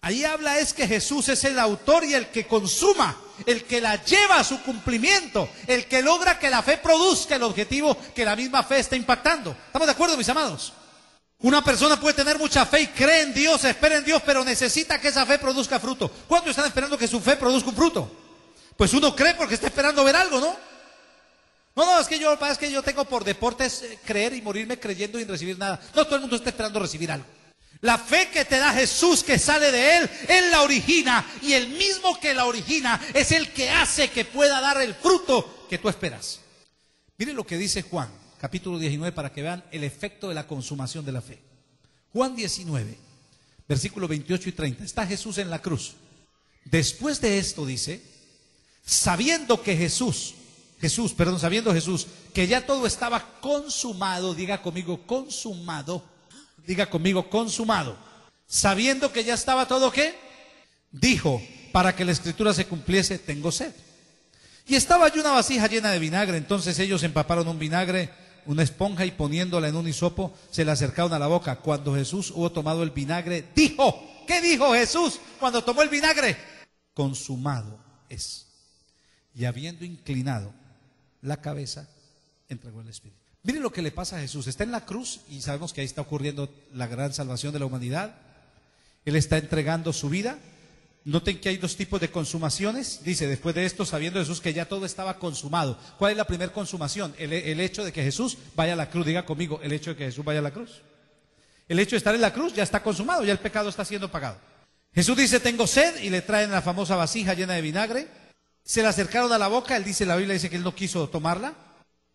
B: Ahí habla es que Jesús es el autor y el que consuma, el que la lleva a su cumplimiento, el que logra que la fe produzca el objetivo que la misma fe está impactando. ¿Estamos de acuerdo, mis amados? Una persona puede tener mucha fe y cree en Dios, espera en Dios, pero necesita que esa fe produzca fruto. ¿Cuántos están esperando que su fe produzca un fruto? Pues uno cree porque está esperando ver algo, ¿no? No, es que yo tengo por deportes creer y morirme creyendo y recibir nada. No, todo el mundo está esperando recibir algo. La fe que te da Jesús, que sale de Él, Él la origina, y el mismo que la origina es el que hace que pueda dar el fruto que tú esperas. Miren lo que dice Juan, capítulo 19, para que vean el efecto de la consumación de la fe. Juan 19, versículos 28 y 30. Está Jesús en la cruz. Después de esto dice, sabiendo Jesús, que ya todo estaba consumado, diga conmigo, consumado. Diga conmigo, consumado. Sabiendo que ya estaba todo, ¿qué? Dijo, para que la escritura se cumpliese, tengo sed. Y estaba allí una vasija llena de vinagre. Entonces ellos empaparon un vinagre, una esponja, y poniéndola en un hisopo, se la acercaron a la boca. Cuando Jesús hubo tomado el vinagre, dijo, ¿qué dijo Jesús cuando tomó el vinagre? Consumado es. Y habiendo inclinado la cabeza, entregó el Espíritu. Miren lo que le pasa a Jesús. Está en la cruz y sabemos que ahí está ocurriendo la gran salvación de la humanidad. Él está entregando su vida. Noten que hay dos tipos de consumaciones. Dice, después de esto, sabiendo Jesús que ya todo estaba consumado. ¿Cuál es la primera consumación? El hecho de que Jesús vaya a la cruz. Diga conmigo, el hecho de que Jesús vaya a la cruz. El hecho de estar en la cruz ya está consumado, ya el pecado está siendo pagado. Jesús dice, tengo sed, y le traen la famosa vasija llena de vinagre. Se la acercaron a la boca. Él dice, la Biblia dice que él no quiso tomarla.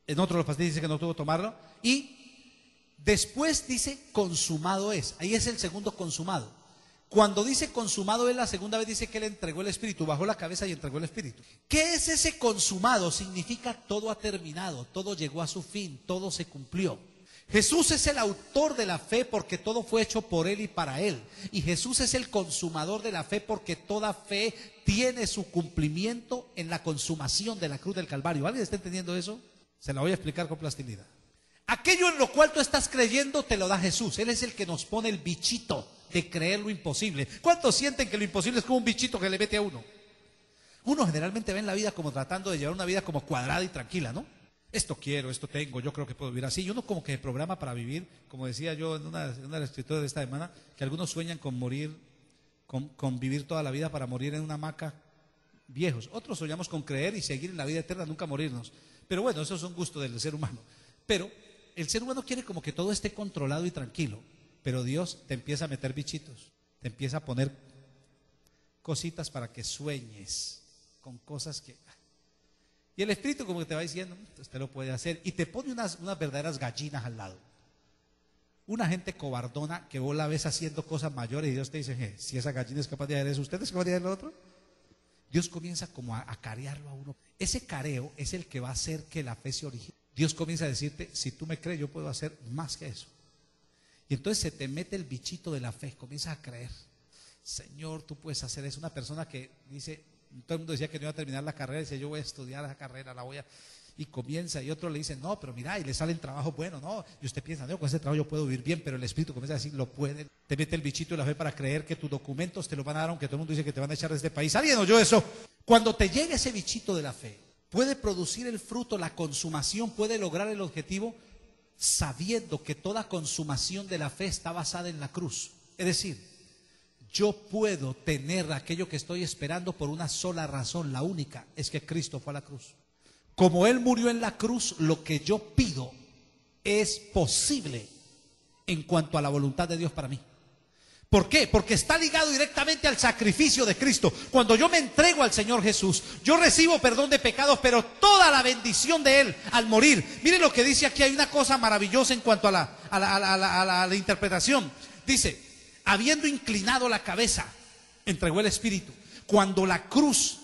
B: En otro de los pasajes dice que no tuvo que tomarlo. Y después dice, consumado es. Ahí es el segundo consumado. Cuando dice consumado es la segunda vez, dice que él entregó el Espíritu, bajó la cabeza y entregó el Espíritu. ¿Qué es ese consumado? Significa todo ha terminado, todo llegó a su fin, todo se cumplió. Jesús es el autor de la fe porque todo fue hecho por Él y para Él. Y Jesús es el consumador de la fe porque toda fe tiene su cumplimiento en la consumación de la cruz del Calvario. ¿Alguien está entendiendo eso? Se la voy a explicar con plastilina. Aquello en lo cual tú estás creyendo te lo da Jesús. Él es el que nos pone el bichito de creer lo imposible. ¿Cuántos sienten que lo imposible es como un bichito que le mete a uno? Uno generalmente ve en la vida como tratando de llevar una vida como cuadrada y tranquila, ¿no? Esto quiero, esto tengo, yo creo que puedo vivir así. Y uno como que se programa para vivir, como decía yo en una de las escrituras de esta semana, que algunos sueñan con morir, con vivir toda la vida para morir en una hamaca viejos. Otros soñamos con creer y seguir en la vida eterna, nunca morirnos. Pero bueno, eso es un gusto del ser humano. Pero el ser humano quiere como que todo esté controlado y tranquilo. Pero Dios te empieza a meter bichitos, te empieza a poner cositas para que sueñes con cosas que... Y el Espíritu como que te va diciendo, usted lo puede hacer. Y te pone unas verdaderas gallinas al lado. Una gente cobardona que vos la ves haciendo cosas mayores y Dios te dice, si esa gallina es capaz de hacer eso, ¿usted es capaz de hacer lo otro? Dios comienza como a carearlo a uno. Ese careo es el que va a hacer que la fe se origine. Dios comienza a decirte, si tú me crees, yo puedo hacer más que eso. Y entonces se te mete el bichito de la fe, comienzas a creer. Señor, tú puedes hacer eso. Una persona que dice, todo el mundo decía que no iba a terminar la carrera, dice, yo voy a estudiar esa carrera, la voy a... Y comienza, y otro le dice, no, pero mira, y le salen trabajos buenos, no, y usted piensa, no, con ese trabajo yo puedo vivir bien, pero el Espíritu comienza a decir, lo puede, te mete el bichito de la fe para creer que tus documentos te lo van a dar, aunque todo el mundo dice que te van a echar de este país. ¿Alguien oyó eso? Cuando te llega ese bichito de la fe, puede producir el fruto, la consumación, puede lograr el objetivo, sabiendo que toda consumación de la fe está basada en la cruz. Es decir, yo puedo tener aquello que estoy esperando por una sola razón, la única, es que Cristo fue a la cruz. Como Él murió en la cruz, lo que yo pido es posible en cuanto a la voluntad de Dios para mí. ¿Por qué? Porque está ligado directamente al sacrificio de Cristo. Cuando yo me entrego al Señor Jesús, yo recibo perdón de pecados, pero toda la bendición de Él al morir. Miren lo que dice aquí, hay una cosa maravillosa en cuanto a la interpretación. Dice, habiendo inclinado la cabeza, entregó el Espíritu. Cuando la cruz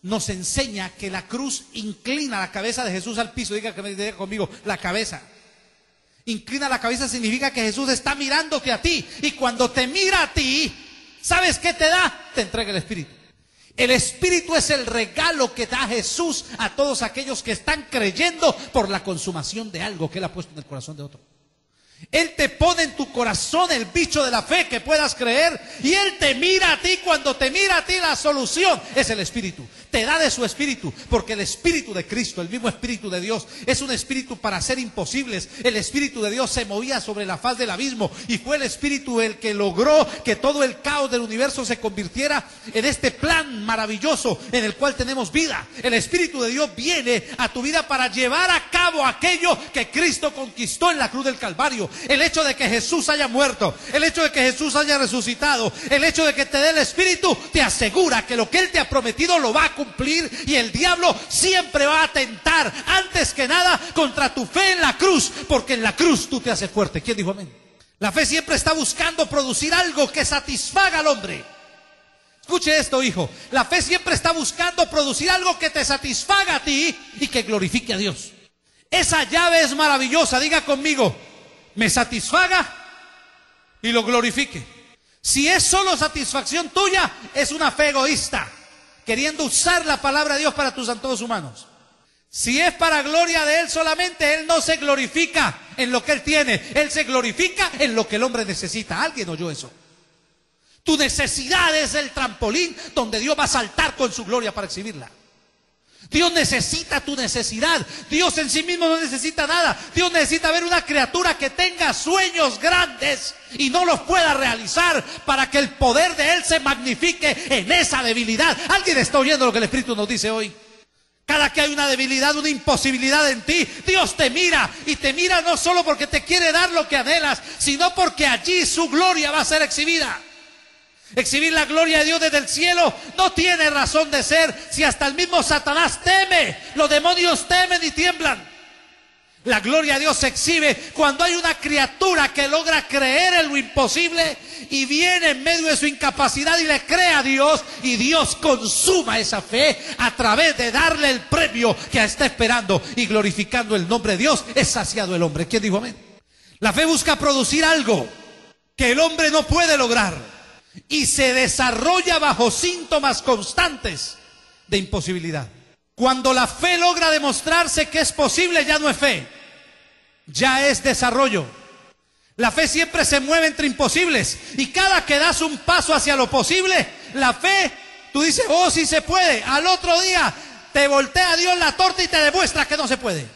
B: nos enseña que la cruz inclina la cabeza de Jesús al piso, diga conmigo, la cabeza. Inclina la cabeza significa que Jesús está mirándote a ti, y cuando te mira a ti, ¿sabes qué te da? Te entrega el Espíritu. El Espíritu es el regalo que da Jesús a todos aquellos que están creyendo por la consumación de algo que Él ha puesto en el corazón de otro. Él te pone en tu corazón el bicho de la fe que puedas creer, y Él te mira a ti. Cuando te mira a ti, la solución es el Espíritu. Te da de su Espíritu, porque el Espíritu de Cristo, el mismo Espíritu de Dios, es un Espíritu para hacer imposibles. El Espíritu de Dios se movía sobre la faz del abismo, y fue el Espíritu el que logró que todo el caos del universo se convirtiera en este plan maravilloso en el cual tenemos vida. El Espíritu de Dios viene a tu vida para llevar a cabo aquello que Cristo conquistó en la cruz del Calvario. El hecho de que Jesús haya muerto, el hecho de que Jesús haya resucitado, el hecho de que te dé el Espíritu, te asegura que lo que Él te ha prometido lo va a cumplir, y el diablo siempre va a atentar antes que nada contra tu fe en la cruz, porque en la cruz tú te haces fuerte. ¿Quién dijo amén? La fe siempre está buscando producir algo que satisfaga al hombre. Escuche esto, hijo. La fe siempre está buscando producir algo que te satisfaga a ti y que glorifique a Dios. Esa llave es maravillosa. Diga conmigo, me satisfaga y lo glorifique. Si es solo satisfacción tuya, es una fe egoísta, queriendo usar la palabra de Dios para tus antojos humanos. Si es para gloria de Él solamente, Él no se glorifica en lo que Él tiene, Él se glorifica en lo que el hombre necesita. ¿Alguien oyó eso? Tu necesidad es el trampolín donde Dios va a saltar con su gloria para exhibirla. Dios necesita tu necesidad. Dios en sí mismo no necesita nada. Dios necesita ver una criatura que tenga sueños grandes y no los pueda realizar, para que el poder de Él se magnifique en esa debilidad. ¿Alguien está oyendo lo que el Espíritu nos dice hoy? Cada que hay una debilidad, una imposibilidad en ti, Dios te mira, y te mira no solo porque te quiere dar lo que anhelas, sino porque allí su gloria va a ser exhibida. Exhibir la gloria de Dios desde el cielo no tiene razón de ser si hasta el mismo Satanás teme. Los demonios temen y tiemblan. La gloria de Dios se exhibe cuando hay una criatura que logra creer en lo imposible y viene en medio de su incapacidad y le cree a Dios, y Dios consuma esa fe a través de darle el premio que está esperando, y glorificando el nombre de Dios es saciado el hombre. ¿Quién dijo amén? La fe busca producir algo que el hombre no puede lograr, y se desarrolla bajo síntomas constantes de imposibilidad. Cuando la fe logra demostrarse que es posible, ya no es fe, ya es desarrollo. La fe siempre se mueve entre imposibles, y cada que das un paso hacia lo posible, la fe, tú dices, oh, sí se puede. Al otro día te voltea Dios la torta y te demuestra que no se puede,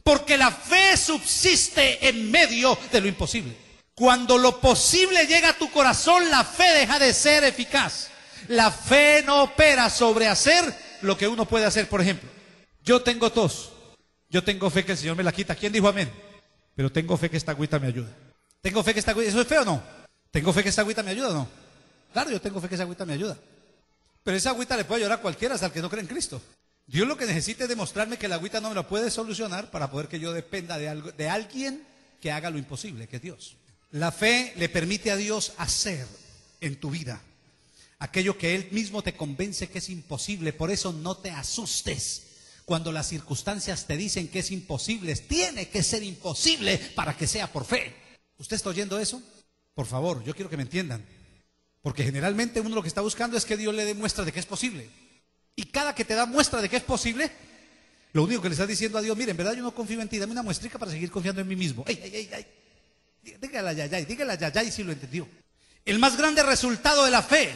B: porque la fe subsiste en medio de lo imposible. Cuando lo posible llega a tu corazón, la fe deja de ser eficaz. La fe no opera sobre hacer lo que uno puede hacer. Por ejemplo, yo tengo tos, yo tengo fe que el Señor me la quita. ¿Quién dijo amén? Pero tengo fe que esta agüita me ayuda. Tengo fe que esta agüita, ¿eso es fe o no? ¿Tengo fe que esta agüita me ayuda o no? Claro, yo tengo fe que esa agüita me ayuda. Pero esa agüita le puede ayudar a cualquiera, hasta el que no cree en Cristo. Dios lo que necesita es demostrarme que la agüita no me la puede solucionar, para poder que yo dependa de algo, de alguien
C: que haga lo imposible, que es Dios. La fe le permite a Dios hacer en tu vida aquello que Él mismo te convence que es imposible. Por eso no te asustes cuando las circunstancias te dicen que es imposible. Tiene que ser imposible para que sea por fe. ¿Usted está oyendo eso? Por favor, yo quiero que me entiendan. Porque generalmente uno lo que está buscando es que Dios le dé muestra de que es posible. Y cada que te da muestra de que es posible, lo único que le estás diciendo a Dios: mire, en verdad yo no confío en ti, dame una muestrica para seguir confiando en mí mismo. Dígale a Yayay si lo entendió. El más grande resultado de la fe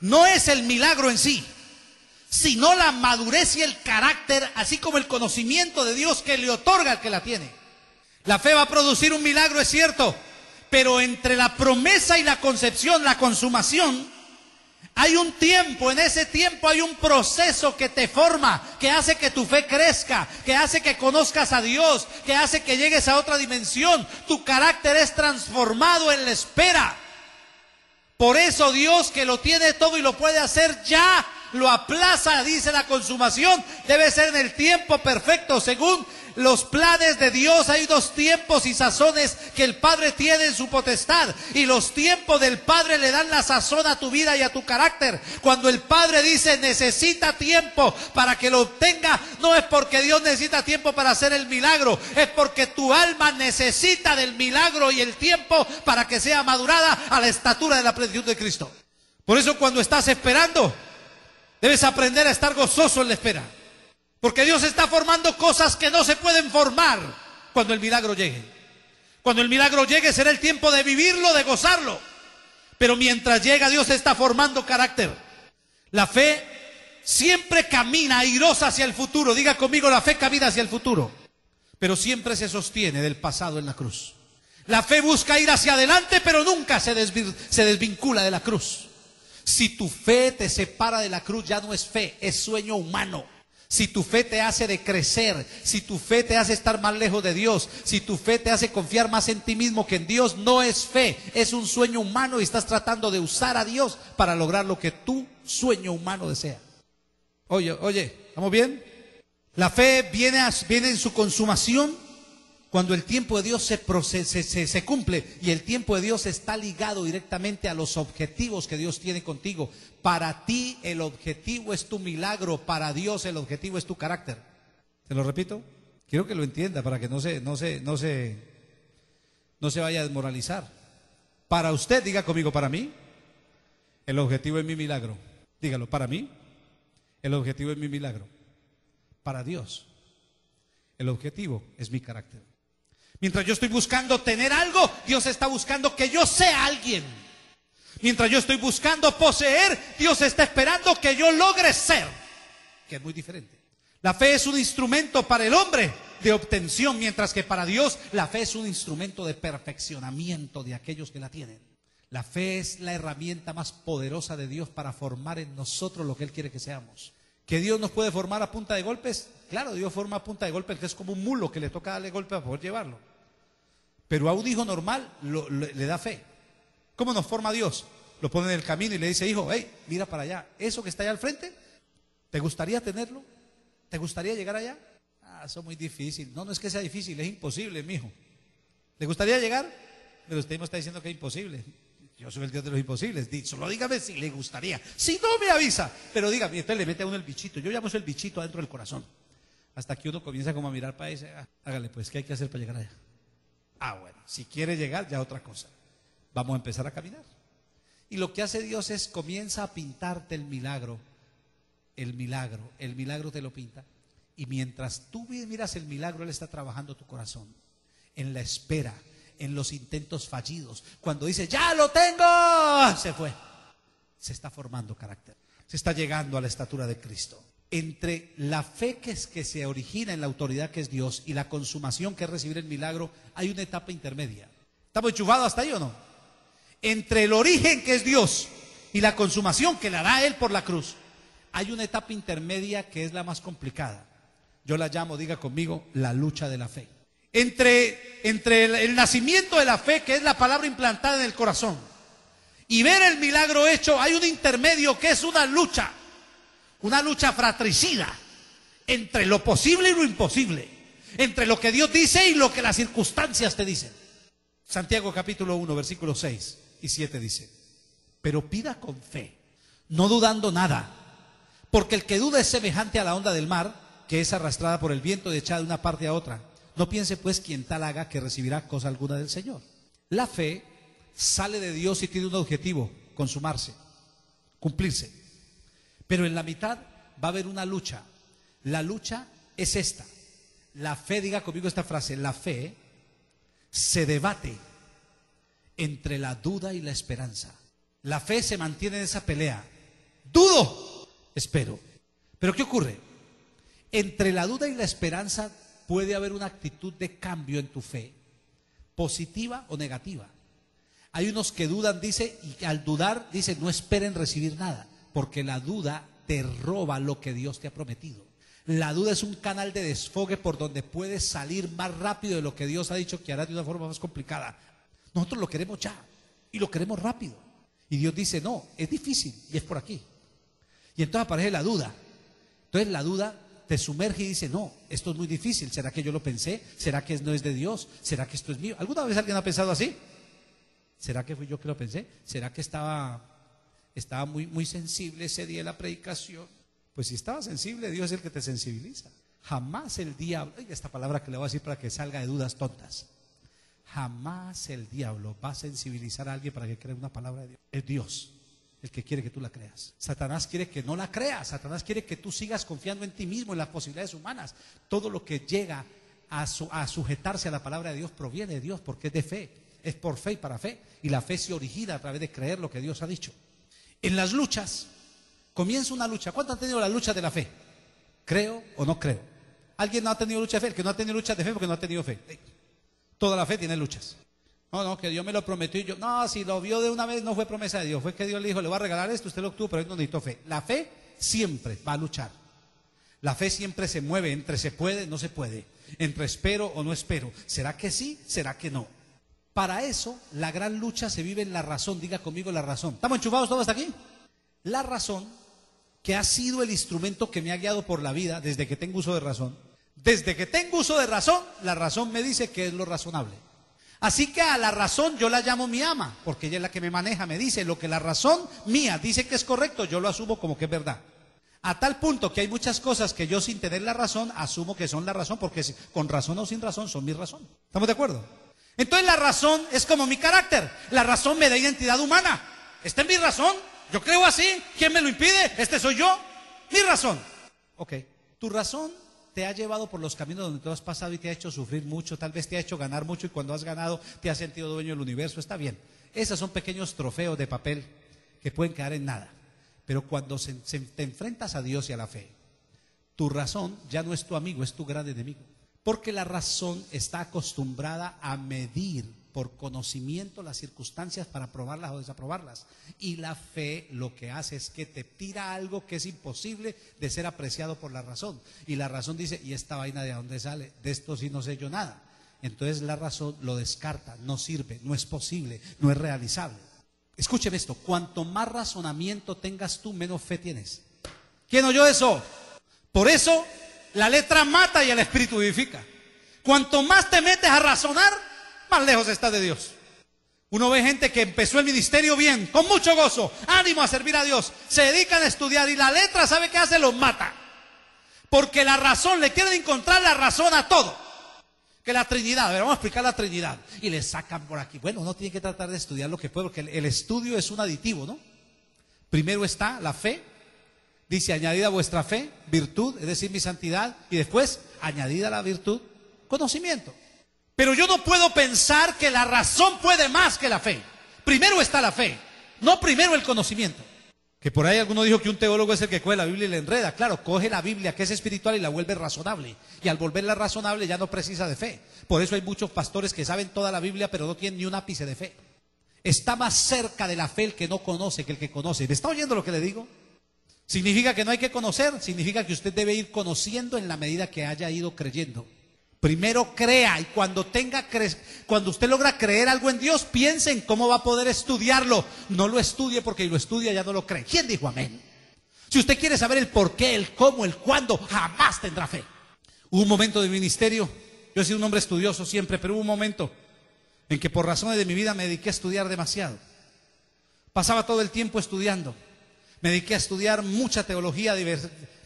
C: no es el milagro en sí, sino la madurez y el carácter, así como el conocimiento de Dios que le otorga al que la tiene. La fe va a producir un milagro, es cierto, pero entre la promesa y la concepción, la consumación, hay un tiempo. En ese tiempo hay un proceso que te forma, que hace que tu fe crezca, que hace que conozcas a Dios, que hace que llegues a otra dimensión. Tu carácter es transformado en la espera. Por eso Dios, que lo tiene todo y lo puede hacer ya, lo aplaza. Dice: la consumación debe ser en el tiempo perfecto. Según los planes de Dios, hay dos tiempos y sazones que el Padre tiene en su potestad, y los tiempos del Padre le dan la sazón a tu vida y a tu carácter. Cuando el Padre dice necesita tiempo para que lo obtenga, no es porque Dios necesita tiempo para hacer el milagro, es porque tu alma necesita del milagro y el tiempo para que sea madurada a la estatura de la plenitud de Cristo. Por eso, cuando estás esperando, debes aprender a estar gozoso en la espera, porque Dios está formando cosas que no se pueden formar cuando el milagro llegue. Cuando el milagro llegue será el tiempo de vivirlo, de gozarlo. Pero mientras llega, Dios está formando carácter. La fe siempre camina airosa hacia el futuro. Diga conmigo: la fe camina hacia el futuro, pero siempre se sostiene del pasado en la cruz. La fe busca ir hacia adelante, pero nunca se desvincula de la cruz. Si tu fe te separa de la cruz, ya no es fe, es sueño humano. Si tu fe te hace decrecer, si tu fe te hace estar más lejos de Dios, si tu fe te hace confiar más en ti mismo que en Dios, no es fe, es un sueño humano, y estás tratando de usar a Dios para lograr lo que tu sueño humano desea. Oye, ¿estamos bien? La fe viene en su consumación cuando el tiempo de Dios se cumple, y el tiempo de Dios está ligado directamente a los objetivos que Dios tiene contigo. Para ti el objetivo es tu milagro, para Dios el objetivo es tu carácter. ¿Se lo repito? Quiero que lo entienda para que no se vaya a desmoralizar. Para usted, diga conmigo: para mí el objetivo es mi milagro. Dígalo: para mí el objetivo es mi milagro. Para Dios el objetivo es mi carácter. Mientras yo estoy buscando tener algo, Dios está buscando que yo sea alguien. Mientras yo estoy buscando poseer, Dios está esperando que yo logre ser, que es muy diferente. La fe es un instrumento para el hombre de obtención, mientras que para Dios la fe es un instrumento de perfeccionamiento de aquellos que la tienen. La fe es la herramienta más poderosa de Dios para formar en nosotros lo que Él quiere que seamos. ¿Que Dios nos puede formar a punta de golpes? Claro, Dios forma a punta de golpes, que es como un mulo que le toca darle golpe para poder llevarlo. Pero a un hijo normal le da fe. ¿Cómo nos forma Dios? Lo pone en el camino y le dice: hijo, hey, mira para allá, eso que está allá al frente, ¿te gustaría tenerlo? ¿Te gustaría llegar allá? Eso es muy difícil. No es que sea difícil, es imposible, mijo. ¿Le gustaría llegar? Pero usted me está diciendo que es imposible. Yo soy el Dios de los imposibles. Solo dígame si le gustaría. Si no, me avisa. Pero dígame, entonces le mete a uno el bichito. Yo llamo eso el bichito adentro del corazón. Hasta que uno comienza como a mirar para ahí y dice: hágale pues, ¿qué hay que hacer para llegar allá? Bueno, si quiere llegar, ya otra cosa. Vamos a empezar a caminar. Y lo que hace Dios es comienza a pintarte el milagro. El milagro te lo pinta. Y mientras tú miras el milagro, Él está trabajando tu corazón. En la espera, en los intentos fallidos. Cuando dice: ya lo tengo, se fue. Se está formando carácter. Se está llegando a la estatura de Cristo. Entre la fe que se origina en la autoridad que es Dios y la consumación que es recibir el milagro, hay una etapa intermedia. ¿Estamos enchufados hasta ahí o no? Entre el origen que es Dios y la consumación que la da Él por la cruz, hay una etapa intermedia que es la más complicada. Yo la llamo, diga conmigo, la lucha de la fe. Entre el nacimiento de la fe, que es la palabra implantada en el corazón, y ver el milagro hecho, hay un intermedio que es una lucha fratricida entre lo posible y lo imposible, entre lo que Dios dice y lo que las circunstancias te dicen. Santiago capítulo 1, versículos 6 y 7 dice: pero pida con fe, no dudando nada, porque el que duda es semejante a la onda del mar, que es arrastrada por el viento y echada de una parte a otra. No piense pues quien tal haga que recibirá cosa alguna del Señor. La fe sale de Dios y tiene un objetivo: consumarse, cumplirse. Pero en la mitad va a haber una lucha. La lucha es esta. La fe, diga conmigo esta frase: la fe se debate entre la duda y la esperanza. La fe se mantiene en esa pelea. Dudo, espero. Pero ¿qué ocurre? Entre la duda y la esperanza puede haber una actitud de cambio en tu fe, positiva o negativa. Hay unos que dudan, dice, y al dudar, dice, no esperen recibir nada, porque la duda te roba lo que Dios te ha prometido. La duda es un canal de desfogue por donde puedes salir más rápido de lo que Dios ha dicho que hará de una forma más complicada. Nosotros lo queremos ya y lo queremos rápido. Y Dios dice, no, es difícil y es por aquí. Y entonces aparece la duda. Entonces la duda te sumerge y dice, no, esto es muy difícil. ¿Será que yo lo pensé? ¿Será que no es de Dios? ¿Será que esto es mío? ¿Alguna vez alguien ha pensado así? ¿Será que fui yo que lo pensé? ¿Será que estaba muy sensible ese día de la predicación? Pues si estaba sensible, Dios es el que te sensibiliza. Jamás el diablo, oiga esta palabra que le voy a decir para que salga de dudas tontas. Jamás el diablo va a sensibilizar a alguien para que crea una palabra de Dios. Es Dios el que quiere que tú la creas. Satanás quiere que no la creas. Satanás quiere que tú sigas confiando en ti mismo, en las posibilidades humanas. Todo lo que llega a sujetarse a la palabra de Dios proviene de Dios, porque es de fe. Es por fe y para fe. Y la fe se origina a través de creer lo que Dios ha dicho. En las luchas, comienza una lucha. ¿Cuánto han tenido la lucha de la fe? ¿Creo o no creo? ¿Alguien no ha tenido lucha de fe? El que no ha tenido lucha de fe porque no ha tenido fe. Toda la fe tiene luchas. No, que Dios me lo prometió y yo, no, si lo vio de una vez no fue promesa de Dios, fue que Dios le dijo, le voy a regalar esto, usted lo obtuvo, pero él no necesitó fe. La fe siempre va a luchar. La fe siempre se mueve entre se puede, no se puede, entre espero o no espero. ¿Será que sí? ¿Será que no? Para eso, la gran lucha se vive en la razón. Diga conmigo la razón. ¿Estamos enchufados todos hasta aquí? La razón, que ha sido el instrumento que me ha guiado por la vida desde que tengo uso de razón. Desde que tengo uso de razón, la razón me dice que es lo razonable. Así que a la razón yo la llamo mi ama, porque ella es la que me maneja, me dice lo que la razón mía dice que es correcto, yo lo asumo como que es verdad. A tal punto que hay muchas cosas que yo sin tener la razón asumo que son la razón, porque con razón o sin razón son mi razón. ¿Estamos de acuerdo? Entonces la razón es como mi carácter. La razón me da identidad humana. Esta es mi razón. Yo creo así. ¿Quién me lo impide? Este soy yo. Mi razón. Ok. Tu razón te ha llevado por los caminos donde tú has pasado y te ha hecho sufrir mucho, tal vez te ha hecho ganar mucho y cuando has ganado te has sentido dueño del universo, está bien. Esos son pequeños trofeos de papel que pueden quedar en nada. Pero cuando te enfrentas a Dios y a la fe, tu razón ya no es tu amigo, es tu gran enemigo. Porque la razón está acostumbrada a medir por conocimiento las circunstancias para aprobarlas o desaprobarlas. Y la fe lo que hace es que te tira algo que es imposible de ser apreciado por la razón. Y la razón dice, ¿y esta vaina de dónde sale? De esto sí no sé yo nada. Entonces la razón lo descarta, no sirve, no es posible, no es realizable. Escúcheme esto, cuanto más razonamiento tengas tú, menos fe tienes. ¿Quién oyó eso? Por eso la letra mata y el espíritu vivifica. Cuanto más te metes a razonar, más lejos estás de Dios. Uno ve gente que empezó el ministerio bien, con mucho gozo, ánimo a servir a Dios, se dedican a estudiar y la letra, ¿sabe qué hace? Los mata. Porque la razón, le quieren encontrar la razón a todo. Que la Trinidad, a ver, vamos a explicar la Trinidad. Y le sacan por aquí. Bueno, uno tiene que tratar de estudiar lo que puede, porque el estudio es un aditivo, ¿no? Primero está la fe, dice añadida a vuestra fe, virtud, es decir, mi santidad, y después, añadida a la virtud, conocimiento. Pero yo no puedo pensar que la razón puede más que la fe. Primero está la fe, no primero el conocimiento. Que por ahí alguno dijo que un teólogo es el que coge la Biblia y la enreda. Claro, coge la Biblia que es espiritual y la vuelve razonable. Y al volverla razonable ya no precisa de fe. Por eso hay muchos pastores que saben toda la Biblia pero no tienen ni un ápice de fe. Está más cerca de la fe el que no conoce que el que conoce. ¿Me está oyendo lo que le digo? ¿Significa que no hay que conocer? Significa que usted debe ir conociendo en la medida que haya ido creyendo. Primero crea, y cuando usted logra creer algo en Dios, piense en cómo va a poder estudiarlo. No lo estudie porque si lo estudia ya no lo cree. ¿Quién dijo amén? Si usted quiere saber el por qué, el cómo, el cuándo, jamás tendrá fe. Hubo un momento de ministerio Yo he sido un hombre estudioso siempre, pero hubo un momento en que por razones de mi vida me dediqué a estudiar demasiado. Pasaba todo el tiempo estudiando. Me dediqué a estudiar mucha teología,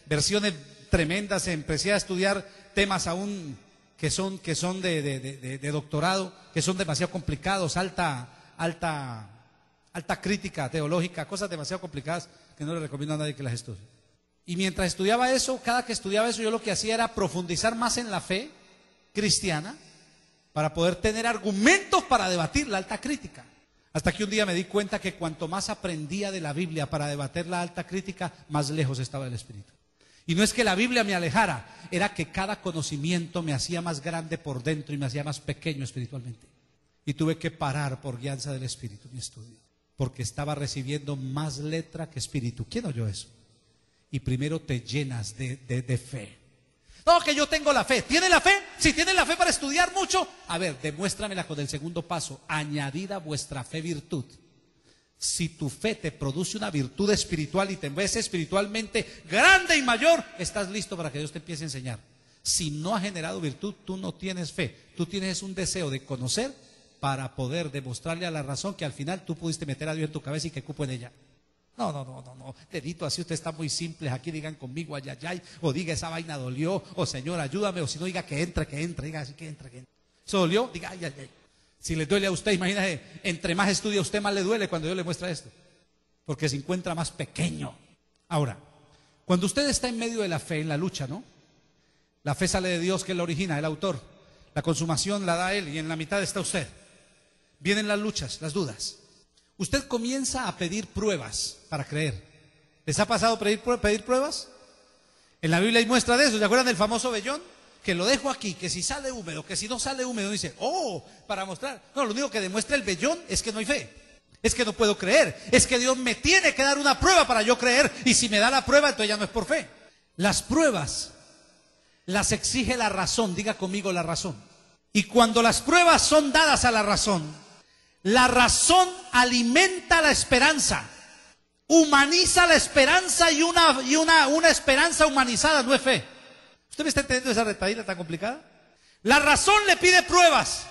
C: versiones tremendas. Empecé a estudiar temas aún que son de doctorado, que son demasiado complicados, alta crítica teológica, cosas demasiado complicadas que no le recomiendo a nadie que las estudie. Y mientras estudiaba eso, cada que estudiaba eso, yo lo que hacía era profundizar más en la fe cristiana para poder tener argumentos para debatir la alta crítica. Hasta que un día me di cuenta que cuanto más aprendía de la Biblia para debatir la alta crítica, más lejos estaba del Espíritu. Y no es que la Biblia me alejara, era que cada conocimiento me hacía más grande por dentro y me hacía más pequeño espiritualmente. Y tuve que parar por guianza del Espíritu mi estudio, porque estaba recibiendo más letra que espíritu. ¿Quién oyó eso? Y primero te llenas de fe. No, que yo tengo la fe. ¿Tiene la fe? Si tiene la fe para estudiar mucho, a ver, demuéstramela con el segundo paso. Añadida vuestra fe virtud. Si tu fe te produce una virtud espiritual y te ves espiritualmente grande y mayor, estás listo para que Dios te empiece a enseñar. Si no ha generado virtud, tú no tienes fe. Tú tienes un deseo de conocer para poder demostrarle a la razón que al final tú pudiste meter a Dios en tu cabeza y que cupo en ella. No, dedito, así usted está muy simple. Aquí digan conmigo, ay, ay, ay, o diga esa vaina dolió, o Señor, ayúdame, o si no, diga que entre, diga así que entre. ¿Eso dolió? Diga, ay, ay, ay. Si le duele a usted, imagínese, entre más estudia usted, más le duele cuando Dios le muestra esto, porque se encuentra más pequeño. Ahora, cuando usted está en medio de la fe, en la lucha, ¿no? La fe sale de Dios, que es la origina, el autor. La consumación la da Él, y en la mitad está usted. Vienen las luchas, las dudas. Usted comienza a pedir pruebas para creer. ¿Les ha pasado pedir pruebas? En la Biblia hay muestra de eso. ¿Se acuerdan del famoso vellón? Que lo dejo aquí, que si sale húmedo, que si no sale húmedo, dice, para mostrar. No, lo único que demuestra el vellón es que no hay fe. Es que no puedo creer. Es que Dios me tiene que dar una prueba para yo creer. Y si me da la prueba, entonces ya no es por fe. Las pruebas las exige la razón. Diga conmigo la razón. Y cuando las pruebas son dadas a la razón alimenta la esperanza, humaniza la esperanza, y una esperanza humanizada no es fe. ¿Usted me está entendiendo esa retadita tan complicada? La razón le pide pruebas.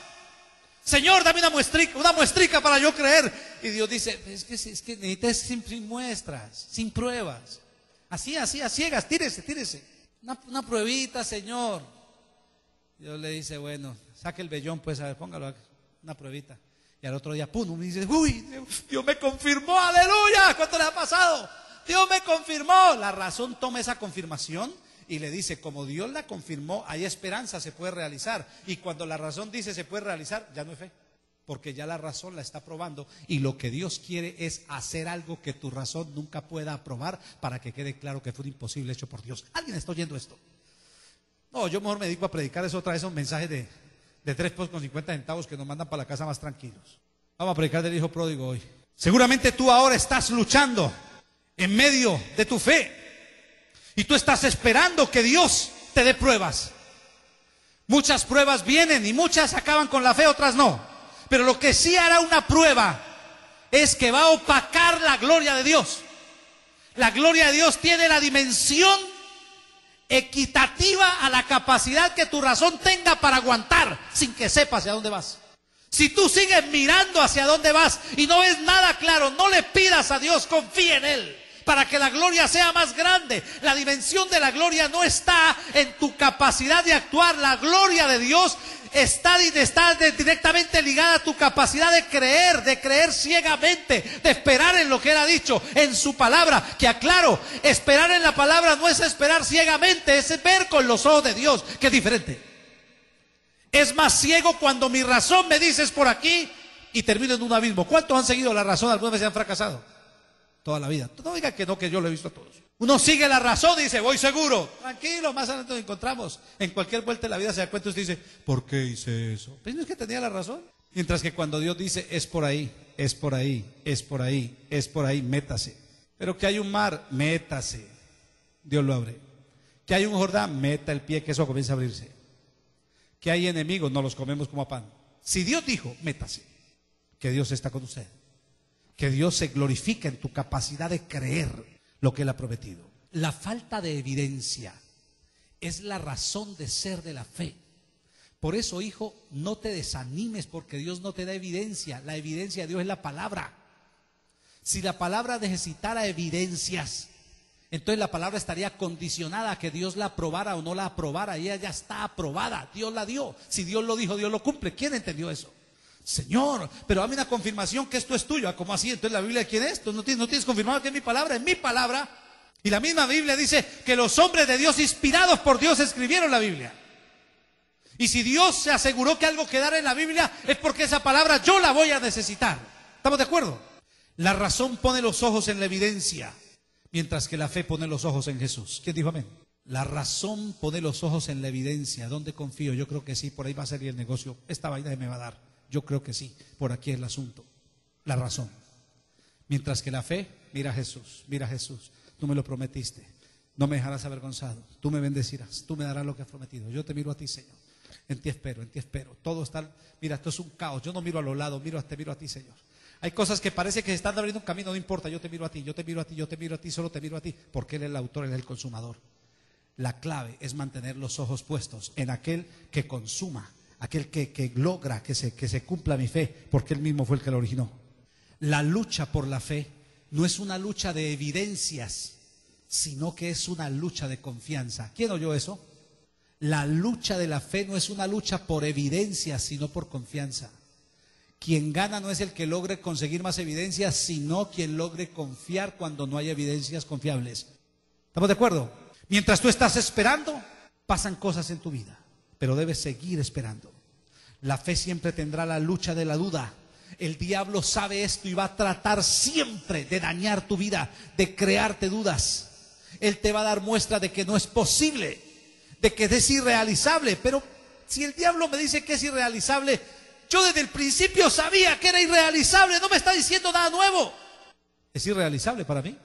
C: Señor, dame una muestrica para yo creer. Y Dios dice, es que necesitas sin muestras, sin pruebas. Así, a ciegas, tírese. Una pruebita, Señor. Dios le dice, bueno, saque el vellón, pues, a ver, póngalo aquí, una pruebita. Y al otro día, pum, me dice, uy, Dios me confirmó, aleluya. ¿Cuánto le ha pasado? Dios me confirmó. La razón toma esa confirmación y le dice, como Dios la confirmó, hay esperanza, se puede realizar. Y cuando la razón dice se puede realizar, ya no es fe, porque ya la razón la está probando. Y lo que Dios quiere es hacer algo que tu razón nunca pueda aprobar, para que quede claro que fue un imposible hecho por Dios. ¿Alguien está oyendo esto? No, yo mejor me dedico a predicar otra vez esos mensajes de 3 pesos con 50 centavos que nos mandan para la casa más tranquilos. Vamos a predicar del hijo pródigo hoy. Seguramente tú ahora estás luchando en medio de tu fe y tú estás esperando que Dios te dé pruebas. Muchas pruebas vienen y muchas acaban con la fe, otras no. Pero lo que sí hará una prueba es que va a opacar la gloria de Dios. La gloria de Dios tiene la dimensión equitativa a la capacidad que tu razón tenga para aguantar sin que sepas hacia dónde vas. Si tú sigues mirando hacia dónde vas y no ves nada claro, no le pidas a Dios, confía en Él para que la gloria sea más grande. La dimensión de la gloria no está en tu capacidad de actuar. La gloria de Dios está directamente ligada a tu capacidad de creer ciegamente, de esperar en lo que Él ha dicho, en su palabra. Que aclaro, esperar en la palabra no es esperar ciegamente, es ver con los ojos de Dios, que es diferente. Es más ciego cuando mi razón me dice es por aquí y termino en un abismo. ¿Cuántos han seguido la razón? Algunas veces han fracasado toda la vida. No diga que no, que yo lo he visto a todos. Uno sigue la razón y dice, voy seguro. Tranquilo, más adelante nos encontramos. En cualquier vuelta de la vida se da cuenta y usted dice, ¿por qué hice eso? Pues no es que tenía la razón. Mientras que cuando Dios dice, es por ahí, es por ahí, es por ahí, es por ahí, métase. Pero que hay un mar, métase. Dios lo abre. Que hay un Jordán, meta el pie, que eso comienza a abrirse. Que hay enemigos, no los comemos como a pan. Si Dios dijo, métase. Que Dios está con usted. Que Dios se glorifica en tu capacidad de creer lo que Él ha prometido. La falta de evidencia es la razón de ser de la fe. Por eso, hijo, no te desanimes porque Dios no te da evidencia. La evidencia de Dios es la palabra. Si la palabra necesitara evidencias, entonces la palabra estaría condicionada a que Dios la aprobara o no la aprobara. Y ella ya está aprobada, Dios la dio. Si Dios lo dijo, Dios lo cumple. ¿Quién entendió eso? Señor, pero dame una confirmación que esto es tuyo. ¿Cómo así? Entonces la Biblia, ¿quién es? ¿Tú no tienes confirmado que es mi palabra? Es mi palabra. Y la misma Biblia dice que los hombres de Dios, inspirados por Dios, escribieron la Biblia. Y si Dios se aseguró que algo quedara en la Biblia, es porque esa palabra yo la voy a necesitar. ¿Estamos de acuerdo? La razón pone los ojos en la evidencia, mientras que la fe pone los ojos en Jesús. ¿Quién dijo amén? La razón pone los ojos en la evidencia. ¿Dónde confío? Yo creo que sí, por ahí va a salir el negocio. Esta vaina me va a dar. Yo creo que sí, por aquí es el asunto. La razón. Mientras que la fe, mira a Jesús, mira a Jesús. Tú me lo prometiste. No me dejarás avergonzado. Tú me bendecirás. Tú me darás lo que has prometido. Yo te miro a ti, Señor. En ti espero, en ti espero. Todo está, mira, esto es un caos. Yo no miro a los lados, te miro a ti, Señor. Hay cosas que parece que se están abriendo un camino, no importa. Yo te miro a ti, yo te miro a ti, yo te miro a ti, solo te miro a ti. Porque Él es el autor, Él es el consumador. La clave es mantener los ojos puestos en aquel que consuma, aquel que logra que se cumpla mi fe, porque Él mismo fue el que lo originó. La lucha por la fe no es una lucha de evidencias, sino que es una lucha de confianza. ¿Quién oyó eso? La lucha de la fe no es una lucha por evidencias, sino por confianza. Quien gana no es el que logre conseguir más evidencias, sino quien logre confiar cuando no hay evidencias confiables. ¿Estamos de acuerdo? Mientras tú estás esperando, pasan cosas en tu vida, pero debes seguir esperando. La fe siempre tendrá la lucha de la duda. El diablo sabe esto y va a tratar siempre de dañar tu vida, de crearte dudas. Él te va a dar muestra de que no es posible, de que es irrealizable. Pero si el diablo me dice que es irrealizable, yo desde el principio sabía que era irrealizable. No me está diciendo nada nuevo. Es irrealizable para mí,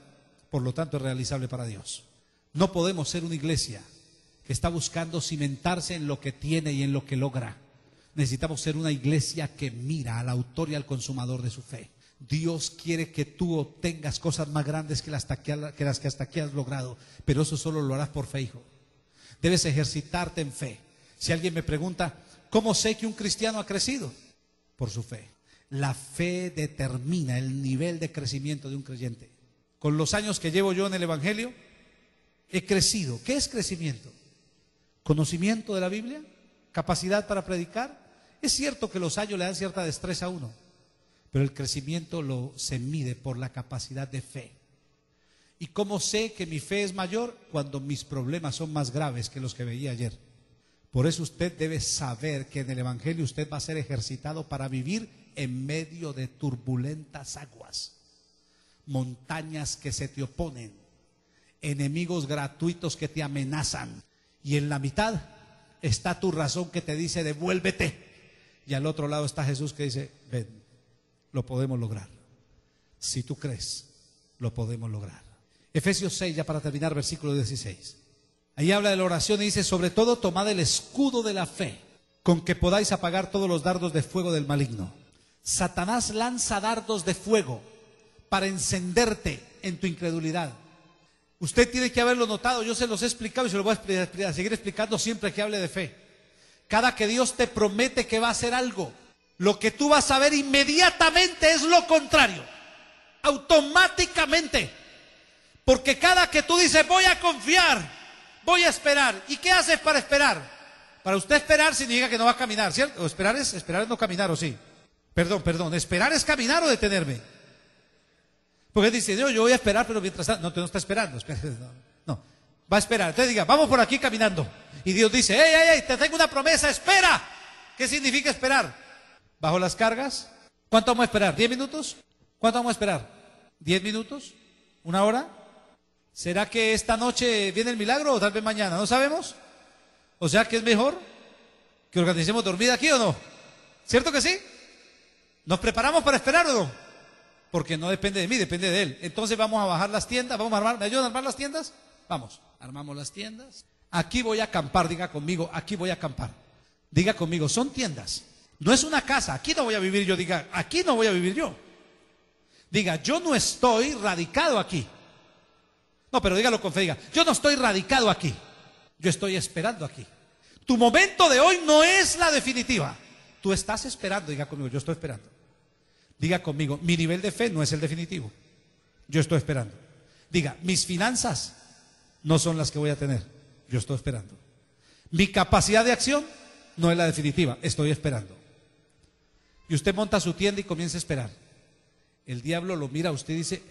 C: por lo tanto es realizable para Dios. No podemos ser una iglesia que está buscando cimentarse en lo que tiene y en lo que logra. Necesitamos ser una iglesia que mira al autor y al consumador de su fe. Dios quiere que tú obtengas cosas más grandes que las que hasta aquí has logrado, pero eso solo lo harás por fe, hijo. Debes ejercitarte en fe. Si alguien me pregunta, ¿cómo sé que un cristiano ha crecido? Por su fe. La fe determina el nivel de crecimiento de un creyente. Con los años que llevo yo en el Evangelio, he crecido. ¿Qué es crecimiento? ¿Conocimiento de la Biblia? ¿Capacidad para predicar? Es cierto que los años le dan cierta destreza a uno, pero el crecimiento se mide por la capacidad de fe. ¿Y cómo sé que mi fe es mayor? Cuando mis problemas son más graves que los que veía ayer. Por eso usted debe saber que en el Evangelio usted va a ser ejercitado para vivir en medio de turbulentas aguas, montañas que se te oponen, enemigos gratuitos que te amenazan, y en la mitad está tu razón que te dice devuélvete, y al otro lado está Jesús que dice ven, lo podemos lograr. Si tú crees, lo podemos lograr. Efesios 6, ya para terminar, versículo 16. Ahí habla de la oración y dice: sobre todo tomad el escudo de la fe, con que podáis apagar todos los dardos de fuego del maligno. Satanás lanza dardos de fuego para encenderte en tu incredulidad. Usted tiene que haberlo notado, yo se los he explicado y se lo voy a seguir explicando siempre que hable de fe. Cada que Dios te promete que va a hacer algo, lo que tú vas a ver inmediatamente es lo contrario, automáticamente. Porque cada que tú dices voy a confiar, voy a esperar, ¿y qué haces para esperar? Para usted esperar significa que no va a caminar, ¿cierto? O esperar es no caminar, ¿o sí? Perdón, esperar es caminar o detenerme. Porque dice, yo voy a esperar, pero mientras tanto, no está esperando, no, va a esperar. Entonces diga, vamos por aquí caminando. Y Dios dice, hey, te tengo una promesa, espera. ¿Qué significa esperar? Bajo las cargas. ¿Cuánto vamos a esperar? ¿10 minutos? ¿Cuánto vamos a esperar? ¿10 minutos? ¿Una hora? ¿Será que esta noche viene el milagro o tal vez mañana? ¿No sabemos? O sea que es mejor que organicemos dormida aquí o no. ¿Cierto que sí? ¿Nos preparamos para esperar o no? Porque no depende de mí, depende de Él. Entonces vamos a bajar las tiendas, vamos a armar, ¿me ayudan a armar las tiendas? Vamos, armamos las tiendas. Aquí voy a acampar, diga conmigo, aquí voy a acampar. Diga conmigo, son tiendas. No es una casa, aquí no voy a vivir yo, diga, aquí no voy a vivir yo. Diga, yo no estoy radicado aquí. No, pero dígalo con fe, diga, yo no estoy radicado aquí. Yo estoy esperando aquí. Tu momento de hoy no es la definitiva. Tú estás esperando, diga conmigo, yo estoy esperando. Diga conmigo, mi nivel de fe no es el definitivo. Yo estoy esperando. Diga, mis finanzas no son las que voy a tener. Yo estoy esperando. Mi capacidad de acción no es la definitiva. Estoy esperando. Y usted monta su tienda y comienza a esperar. El diablo lo mira a usted y dice,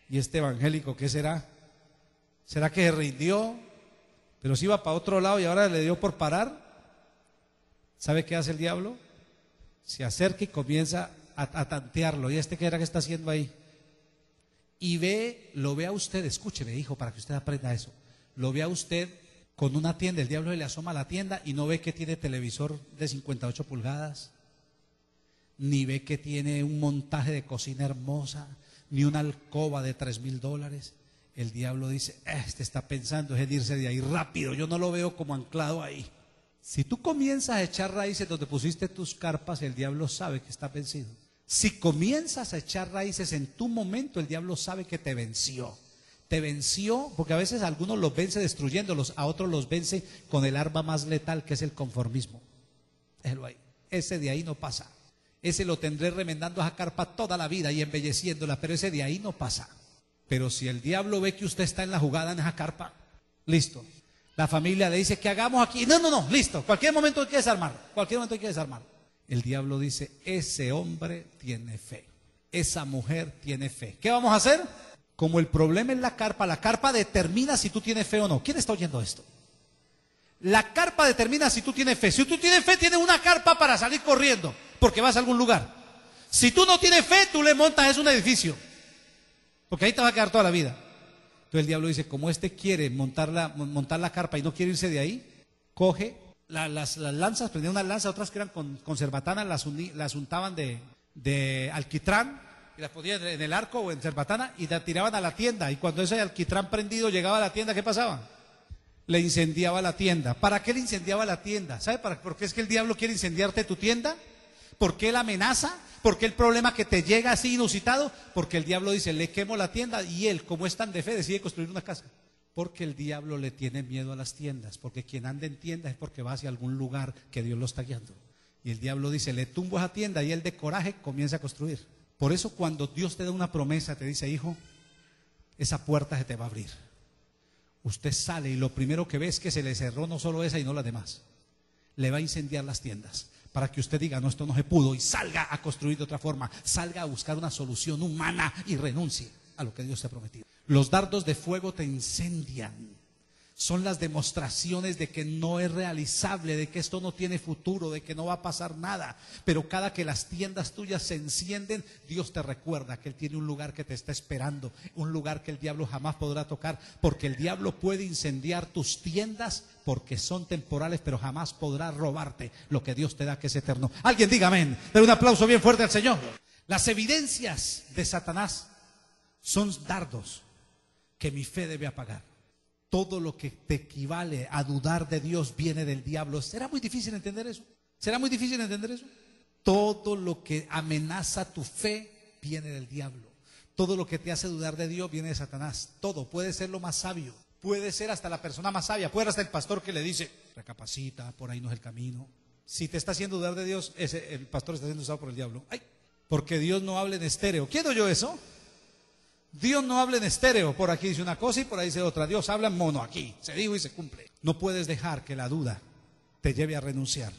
C: ¿y este evangélico qué será? ¿Será que se rindió? Pero si iba para otro lado y ahora le dio por parar. ¿Sabe qué hace el diablo? Se acerca y comienza a tantearlo. ¿Y este qué era que está haciendo ahí? Y lo ve a usted, escúcheme, hijo, para que usted aprenda eso. Lo ve a usted con una tienda, el diablo le asoma a la tienda y no ve que tiene televisor de 58 pulgadas, ni ve que tiene un montaje de cocina hermosa, ni una alcoba de $3,000. El diablo dice, este está pensando en irse de ahí rápido, yo no lo veo como anclado ahí. Si tú comienzas a echar raíces donde pusiste tus carpas, el diablo sabe que está vencido. Si comienzas a echar raíces en tu momento, el diablo sabe que te venció. Te venció, porque a veces a algunos los vence destruyéndolos, a otros los vence con el arma más letal, que es el conformismo. Déjelo ahí. Ese de ahí no pasa. Ese lo tendré remendando a carpa toda la vida y embelleciéndola, pero ese de ahí no pasa. Pero si el diablo ve que usted está en la jugada en esa carpa, listo. La familia le dice, ¿qué hagamos aquí? No, listo. Cualquier momento hay que desarmar. Cualquier momento hay que desarmar. El diablo dice, ese hombre tiene fe. Esa mujer tiene fe. ¿Qué vamos a hacer? Como el problema es la carpa determina si tú tienes fe o no. ¿Quién está oyendo esto? La carpa determina si tú tienes fe. Si tú tienes fe, tienes una carpa para salir corriendo, porque vas a algún lugar. Si tú no tienes fe, tú le montas es un edificio, porque ahí te va a quedar toda la vida. Entonces el diablo dice, como este quiere montar la carpa y no quiere irse de ahí, coge las lanzas, prendía unas lanzas, otras que eran con cerbatana, las untaban de alquitrán, y las ponían en el arco o en cerbatana y la tiraban a la tienda. Y cuando ese alquitrán prendido llegaba a la tienda, ¿qué pasaba? Le incendiaba la tienda. ¿Para qué le incendiaba la tienda? ¿Sabe por qué es que el diablo quiere incendiarte tu tienda? ¿Por qué la amenaza? ¿Por qué el problema que te llega así inusitado? Porque el diablo dice, le quemo la tienda, y él, como es tan de fe, decide construir una casa. Porque el diablo le tiene miedo a las tiendas, porque quien anda en tiendas es porque va hacia algún lugar que Dios lo está guiando. Y el diablo dice, le tumbo esa tienda, y él de coraje comienza a construir. Por eso cuando Dios te da una promesa, te dice, hijo, esa puerta se te va a abrir. Usted sale y lo primero que ve es que se le cerró no solo esa y no las demás. Le va a incendiar las tiendas para que usted diga, no, esto no se pudo, y salga a construir de otra forma, salga a buscar una solución humana y renuncie a lo que Dios te ha prometido. Los dardos de fuego te incendian. Son las demostraciones de que no es realizable, de que esto no tiene futuro, de que no va a pasar nada. Pero cada que las tiendas tuyas se encienden, Dios te recuerda que Él tiene un lugar que te está esperando, un lugar que el diablo jamás podrá tocar, porque el diablo puede incendiar tus tiendas porque son temporales, pero jamás podrá robarte lo que Dios te da, que es eterno. Alguien diga amén. Den un aplauso bien fuerte al Señor. Las evidencias de Satanás son dardos que mi fe debe apagar. Todo lo que te equivale a dudar de Dios viene del diablo. ¿Será muy difícil entender eso? ¿Será muy difícil entender eso? Todo lo que amenaza tu fe viene del diablo. Todo lo que te hace dudar de Dios viene de Satanás. Todo. Puede ser lo más sabio, puede ser hasta la persona más sabia, puede ser hasta el pastor que le dice, recapacita, por ahí no es el camino. Si te está haciendo dudar de Dios, el pastor está siendo usado por el diablo. Ay, porque Dios no habla en estéreo. ¿Quién oyó eso? Dios no habla en estéreo, por aquí dice una cosa y por ahí dice otra. Dios habla en mono, aquí se dijo y se cumple. No puedes dejar que la duda te lleve a renunciar.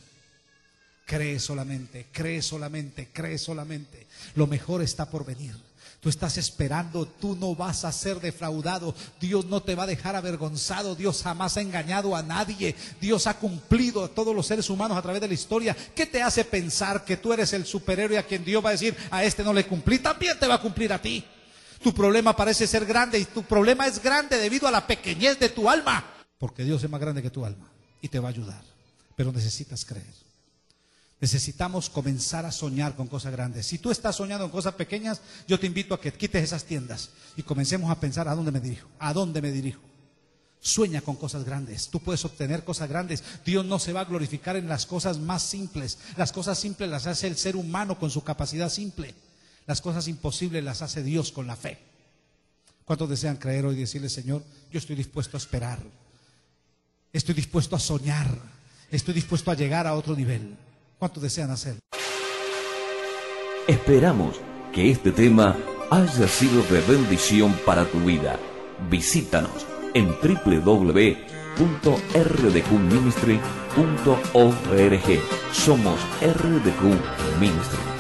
C: Cree solamente, cree solamente, cree solamente. Lo mejor está por venir. Tú estás esperando, tú no vas a ser defraudado. Dios no te va a dejar avergonzado. Dios jamás ha engañado a nadie. Dios ha cumplido a todos los seres humanos a través de la historia. ¿Qué te hace pensar que tú eres el superhéroe a quien Dios va a decir, a este no le cumplí? También te va a cumplir a ti. Tu problema parece ser grande y tu problema es grande debido a la pequeñez de tu alma. Porque Dios es más grande que tu alma y te va a ayudar. Pero necesitas creer. Necesitamos comenzar a soñar con cosas grandes. Si tú estás soñando en cosas pequeñas, yo te invito a que quites esas tiendas y comencemos a pensar a dónde me dirijo. ¿A dónde me dirijo? Sueña con cosas grandes. Tú puedes obtener cosas grandes. Dios no se va a glorificar en las cosas más simples. Las cosas simples las hace el ser humano con su capacidad simple. Las cosas imposibles las hace Dios con la fe. ¿Cuántos desean creer hoy y decirle, Señor, yo estoy dispuesto a esperar? Estoy dispuesto a soñar.
B: estoy dispuesto a llegar a otro nivel. ¿Cuántos desean hacerlo?
A: Esperamos que este tema haya sido de bendición para tu vida. Visítanos en www.rdqministry.org. Somos RDQ Ministry.